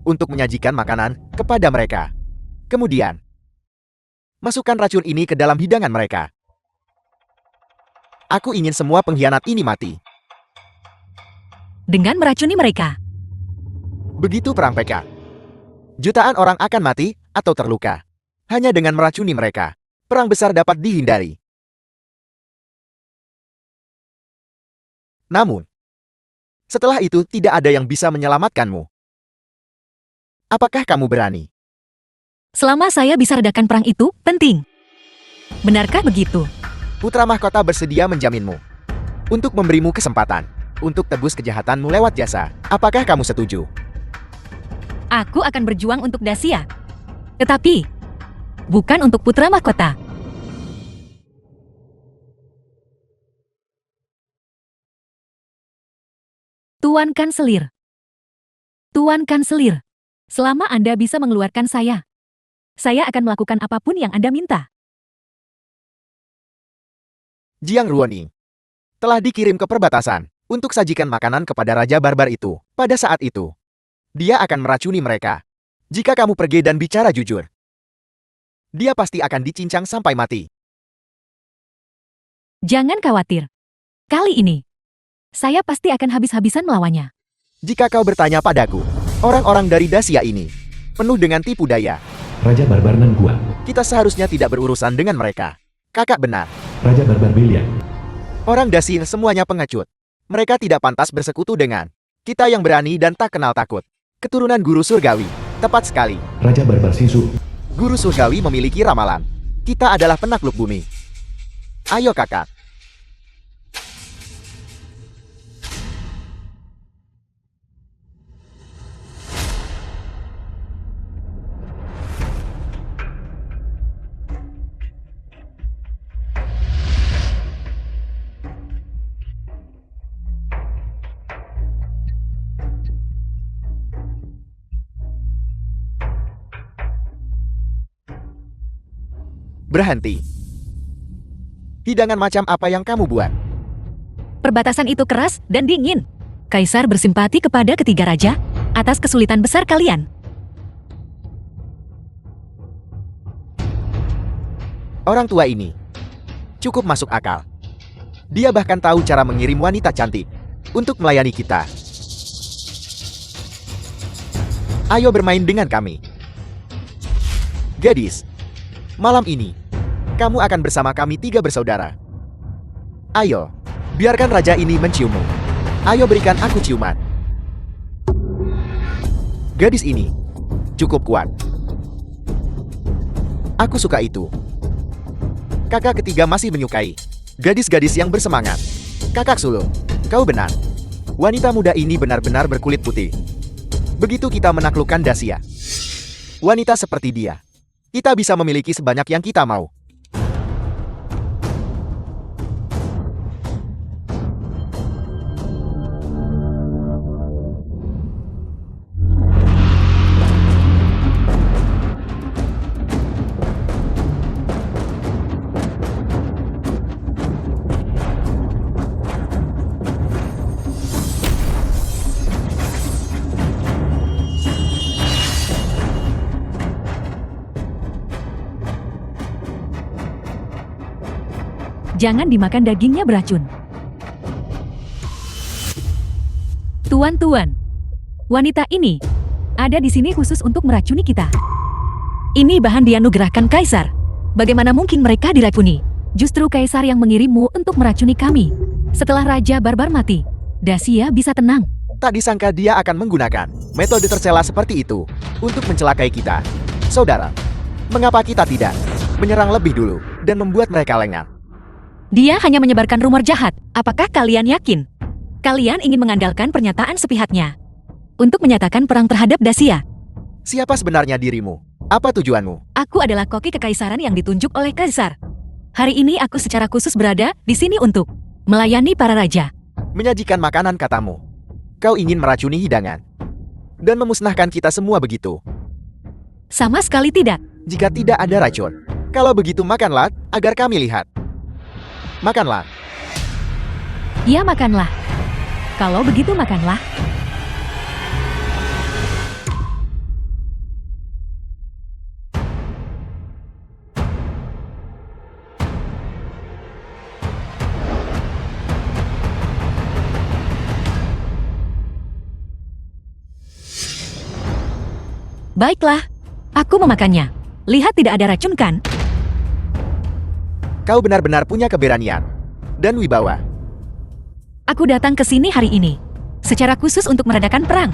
A: untuk menyajikan makanan kepada mereka. Kemudian, masukkan racun ini ke dalam hidangan mereka. Aku ingin semua pengkhianat ini mati.
B: dengan meracuni mereka.
A: Begitu perang PK. Jutaan orang akan mati atau terluka. Hanya dengan meracuni mereka, perang besar dapat dihindari. Namun, setelah itu tidak ada yang bisa menyelamatkanmu. Apakah kamu berani?
B: Selama saya bisa redakan perang itu, penting. Benarkah begitu?
A: Putra Mahkota bersedia menjaminmu. Untuk memberimu kesempatan. Untuk tebus kejahatanmu lewat jasa. Apakah kamu setuju?
B: Aku akan berjuang untuk Dacia. Tetapi, bukan untuk Putra Mahkota. Tuan Kanselir. Tuan Kanselir, selama Anda bisa mengeluarkan saya akan melakukan apapun yang Anda minta.
A: Jiang Ruoning telah dikirim ke perbatasan untuk sajikan makanan kepada Raja Barbar itu. Pada saat itu, dia akan meracuni mereka. Jika kamu pergi dan bicara jujur, dia pasti akan dicincang sampai mati.
B: Jangan khawatir. Kali ini, saya pasti akan habis-habisan melawannya.
A: Jika kau bertanya padaku, orang-orang dari Dacia ini penuh dengan tipu daya.
C: Raja Barbar Nan Gua,
A: Kita seharusnya tidak berurusan dengan mereka. Kakak benar.
C: Raja Barbar Belian,
A: Orang Dacia semuanya pengecut. Mereka tidak pantas bersekutu dengan kita yang berani dan tak kenal takut. Keturunan guru surgawi. Tepat sekali.
C: Raja Barbar Sisu,
A: Guru surgawi memiliki ramalan. Kita adalah penakluk bumi. Ayo kakak. Berhenti. Hidangan macam apa yang kamu buat?
B: Perbatasan itu keras dan dingin. Kaisar bersimpati kepada ketiga raja atas kesulitan besar kalian.
A: Orang tua ini cukup masuk akal. Dia bahkan tahu cara mengirim wanita cantik untuk melayani kita. Ayo bermain dengan kami. Gadis, malam ini kamu akan bersama kami 3 bersaudara. Ayo, biarkan raja ini menciummu. Ayo berikan aku ciuman. Gadis ini cukup kuat. Aku suka itu. Kakak ketiga masih menyukai gadis-gadis yang bersemangat. Kakak sulung, kau benar. Wanita muda ini benar-benar berkulit putih. Begitu kita menaklukkan Dacia, wanita seperti dia, kita bisa memiliki sebanyak yang kita mau.
B: Jangan dimakan dagingnya beracun. Tuan-tuan, wanita ini ada di sini khusus untuk meracuni kita. Ini bahan dianugerahkan Kaisar. Bagaimana mungkin mereka diracuni? Justru Kaisar yang mengirimmu untuk meracuni kami. Setelah Raja Barbar mati, Dacia bisa tenang.
A: Tak disangka dia akan menggunakan metode tercela seperti itu untuk mencelakai kita. Saudara, mengapa kita tidak menyerang lebih dulu dan membuat mereka lengah?
B: Dia hanya menyebarkan rumor jahat. Apakah kalian yakin? Kalian ingin mengandalkan pernyataan sepihaknya untuk menyatakan perang terhadap Dacia.
A: Siapa sebenarnya dirimu? Apa tujuanmu?
B: Aku adalah koki kekaisaran yang ditunjuk oleh Kaisar. Hari ini aku secara khusus berada di sini untuk melayani para raja.
A: Menyajikan makanan katamu. Kau ingin meracuni hidangan dan memusnahkan kita semua begitu.
B: Sama sekali tidak.
A: Jika tidak ada racun, kalau begitu makanlah agar kami lihat. Makanlah.
B: Ya makanlah. Kalau begitu makanlah. Baiklah, aku memakannya. Lihat tidak ada racun kan?
A: Kau benar-benar punya keberanian dan wibawa.
B: Aku datang ke sini hari ini secara khusus untuk meredakan perang.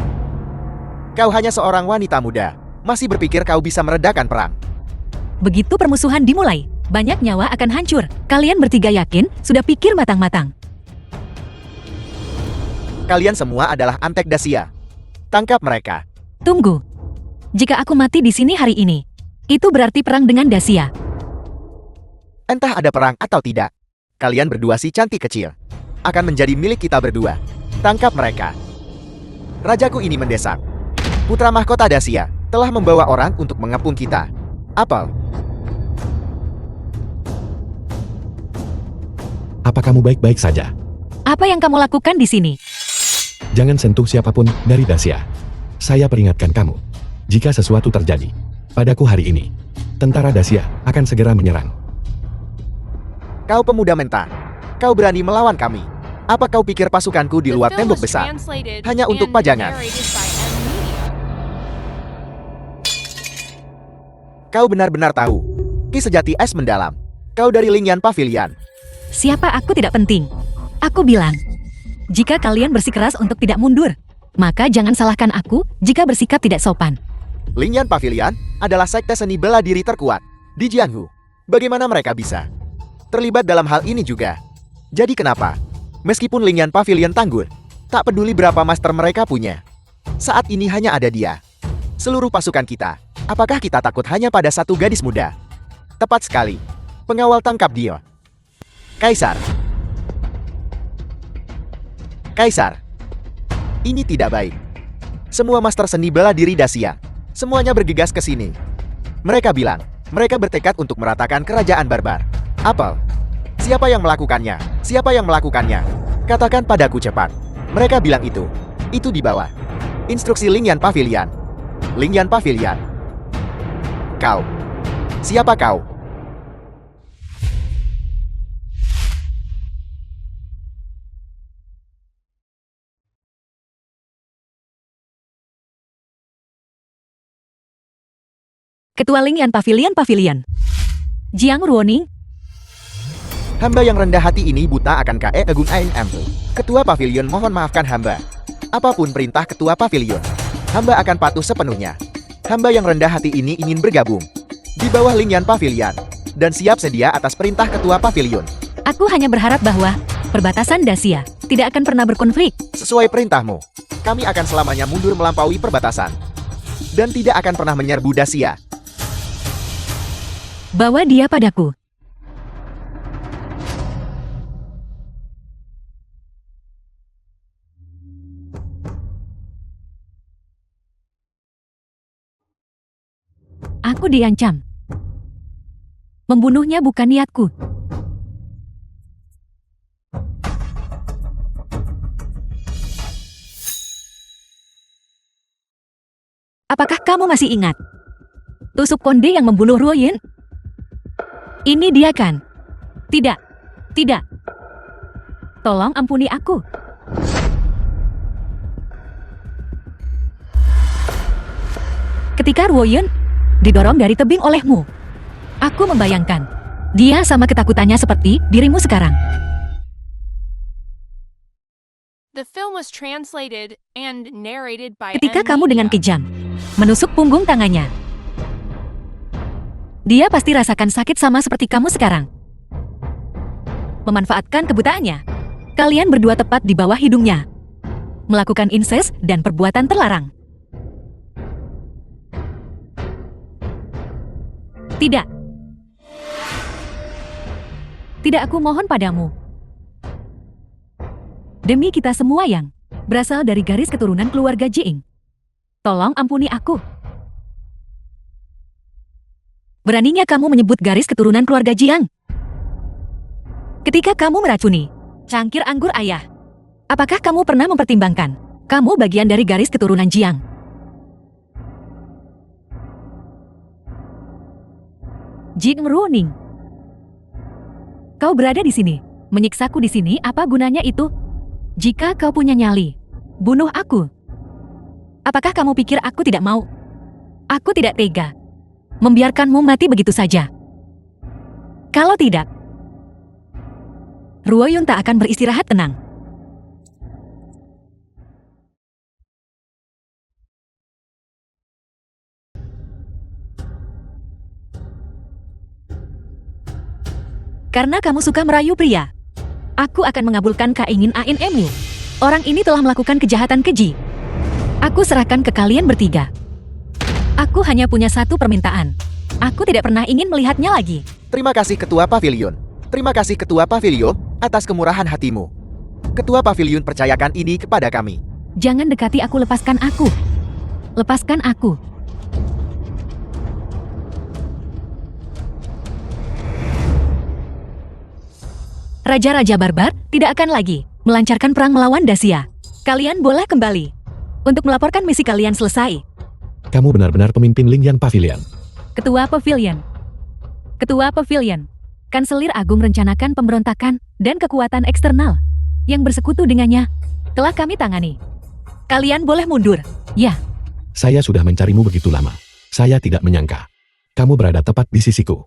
A: Kau hanya seorang wanita muda, masih berpikir kau bisa meredakan perang.
B: Begitu permusuhan dimulai, banyak nyawa akan hancur. Kalian bertiga yakin sudah pikir matang-matang.
A: Kalian semua adalah Antek Dacia. Tangkap mereka.
B: Tunggu. Jika aku mati di sini hari ini, itu berarti perang dengan Dacia.
A: Entah ada perang atau tidak, kalian berdua si cantik kecil akan menjadi milik kita berdua. Tangkap mereka. Rajaku ini mendesak. Putra mahkota Dacia telah membawa orang untuk mengepung kita. Apel,
C: Apa kamu baik-baik saja?
B: Apa yang kamu lakukan di sini?
C: Jangan sentuh siapapun dari Dacia. Saya peringatkan kamu. Jika sesuatu terjadi padaku hari ini, tentara Dacia akan segera menyerang.
A: kau pemuda mentah. Kau berani melawan kami. Apa kau pikir pasukanku di
D: The
A: luar
D: film
A: tembok
D: was
A: besar
D: translated
A: hanya untuk
D: and
A: pajangan?
D: narrated by M-Media.
A: Kau benar-benar tahu. Ki sejati es mendalam. Kau dari Lingyan Pavilion.
B: Siapa aku tidak penting. Aku bilang, jika kalian bersikeras untuk tidak mundur, maka jangan salahkan aku jika bersikap tidak sopan.
A: Lingyan Pavilion adalah sekte seni bela diri terkuat di Jianghu. Bagaimana mereka bisa terlibat dalam hal ini juga? Jadi kenapa? Meskipun Lingyan Pavilion tangguh, tak peduli berapa master mereka punya. Saat ini hanya ada dia. Seluruh pasukan kita. Apakah kita takut hanya pada satu gadis muda? Tepat sekali. Pengawal tangkap dia. Kaisar. Kaisar. Ini tidak baik. Semua master seni bela diri Dacia, semuanya bergegas ke sini. Mereka bilang, mereka bertekad untuk meratakan kerajaan barbar. Apel, siapa yang melakukannya? Siapa yang melakukannya? Katakan padaku cepat. Mereka bilang itu. Itu di bawah. Instruksi Lingyan Pavilion. Lingyan Pavilion. Kau. Siapa kau?
B: Ketua Lingyan Pavilion. Jiang Ruoning,
A: Hamba yang rendah hati ini buta akan KE Agung Ain Empu. Ketua Pavilion mohon maafkan hamba. Apapun perintah Ketua Pavilion, hamba akan patuh sepenuhnya. Hamba yang rendah hati ini ingin bergabung di bawah Lingyan Pavilion dan siap sedia atas perintah Ketua Pavilion.
B: aku hanya berharap bahwa perbatasan Dacia tidak akan pernah berkonflik.
A: Sesuai perintahmu, kami akan selamanya mundur melampaui perbatasan dan tidak akan pernah menyerbu Dacia.
B: Bawa dia padaku. Aku diancam. Membunuhnya bukan niatku. Apakah kamu masih ingat? Tusuk konde yang membunuh Ruoyin? Ini dia kan? Tidak. Tidak. Tolong ampuni aku. Ketika Ruoyin didorong dari tebing olehmu, aku membayangkan dia sama ketakutannya seperti dirimu sekarang.
D: The film was translated and narrated by
B: Ketika kamu dengan
D: M-Media.
B: kejam menusuk punggung tangannya, dia pasti rasakan sakit sama seperti kamu sekarang. Memanfaatkan kebutaannya, kalian berdua tepat di bawah hidungnya, melakukan incest dan perbuatan terlarang. Tidak. Tidak, aku mohon padamu. Demi kita semua yang berasal dari garis keturunan keluarga Jiing, tolong ampuni aku. Beraninya kamu menyebut garis keturunan keluarga Jiang? Ketika kamu meracuni cangkir anggur ayah, apakah kamu pernah mempertimbangkan kamu bagian dari garis keturunan Jiang? Jing Ruoning, kau berada di sini, menyiksaku di sini, apa gunanya itu? Jika kau punya nyali, bunuh aku. Apakah kamu pikir aku tidak mau Aku tidak tega membiarkanmu mati begitu saja. Kalau tidak, Ruoyun tak akan beristirahat tenang. Karena kamu suka merayu pria, aku akan mengabulkan keinginanmu. Orang ini telah melakukan kejahatan keji. Aku serahkan ke kalian bertiga. Aku hanya punya satu permintaan. Aku tidak pernah ingin melihatnya lagi.
A: Terima kasih Ketua Pavilion. Terima kasih Ketua Pavilion atas kemurahan hatimu. Ketua Pavilion percayakan ini kepada kami.
B: Jangan dekati aku, lepaskan aku. Lepaskan aku. Raja-raja barbar tidak akan lagi melancarkan perang melawan Dacia. Kalian boleh kembali untuk melaporkan misi kalian selesai.
C: Kamu benar-benar pemimpin Lingyan Pavilion.
B: Ketua Pavilion. Ketua Pavilion. Kanselir Agung rencanakan pemberontakan dan kekuatan eksternal yang bersekutu dengannya telah kami tangani. Kalian boleh mundur. Ya,
C: Saya sudah mencarimu begitu lama. Saya tidak menyangka. Kamu berada tepat di sisiku.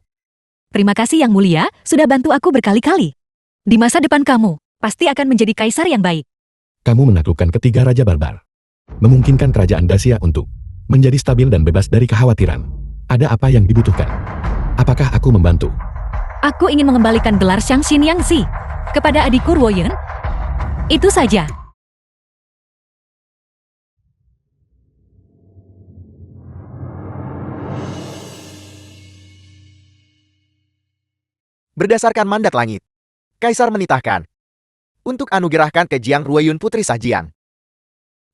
B: terima kasih Yang Mulia sudah bantu aku berkali-kali. Di masa depan kamu pasti akan menjadi kaisar yang baik.
C: Kamu menaklukkan ketiga raja barbar. Memungkinkan kerajaan Dacia untuk menjadi stabil dan bebas dari kekhawatiran. Ada apa yang dibutuhkan? Apakah aku membantu?
B: Aku ingin mengembalikan gelar Shang Xin Yang Zi kepada adikku Ruoyun. Itu saja.
A: Berdasarkan mandat langit, Kaisar menitahkan untuk anugerahkan ke Jiang Ruoyun Putri Sajiang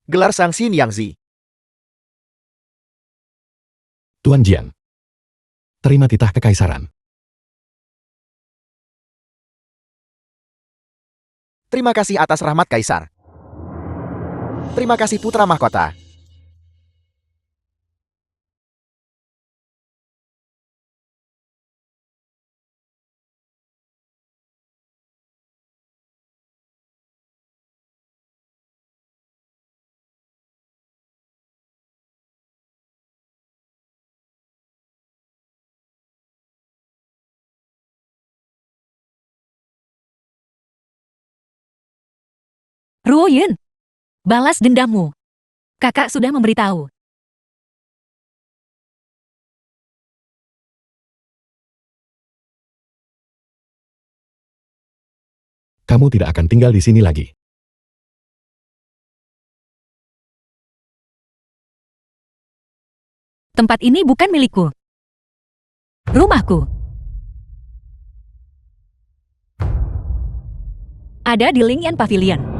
A: gelar Sang Xin Yang Zi.
C: Tuan Jian. Terima titah kekaisaran.
A: Terima kasih atas rahmat Kaisar. Terima kasih Putra Mahkota.
B: Ruoyun, balas dendammu. Kakak sudah memberitahu.
C: Kamu tidak akan tinggal di sini lagi.
B: Tempat ini bukan milikku. Rumahku. Ada di Lingyan Pavilion.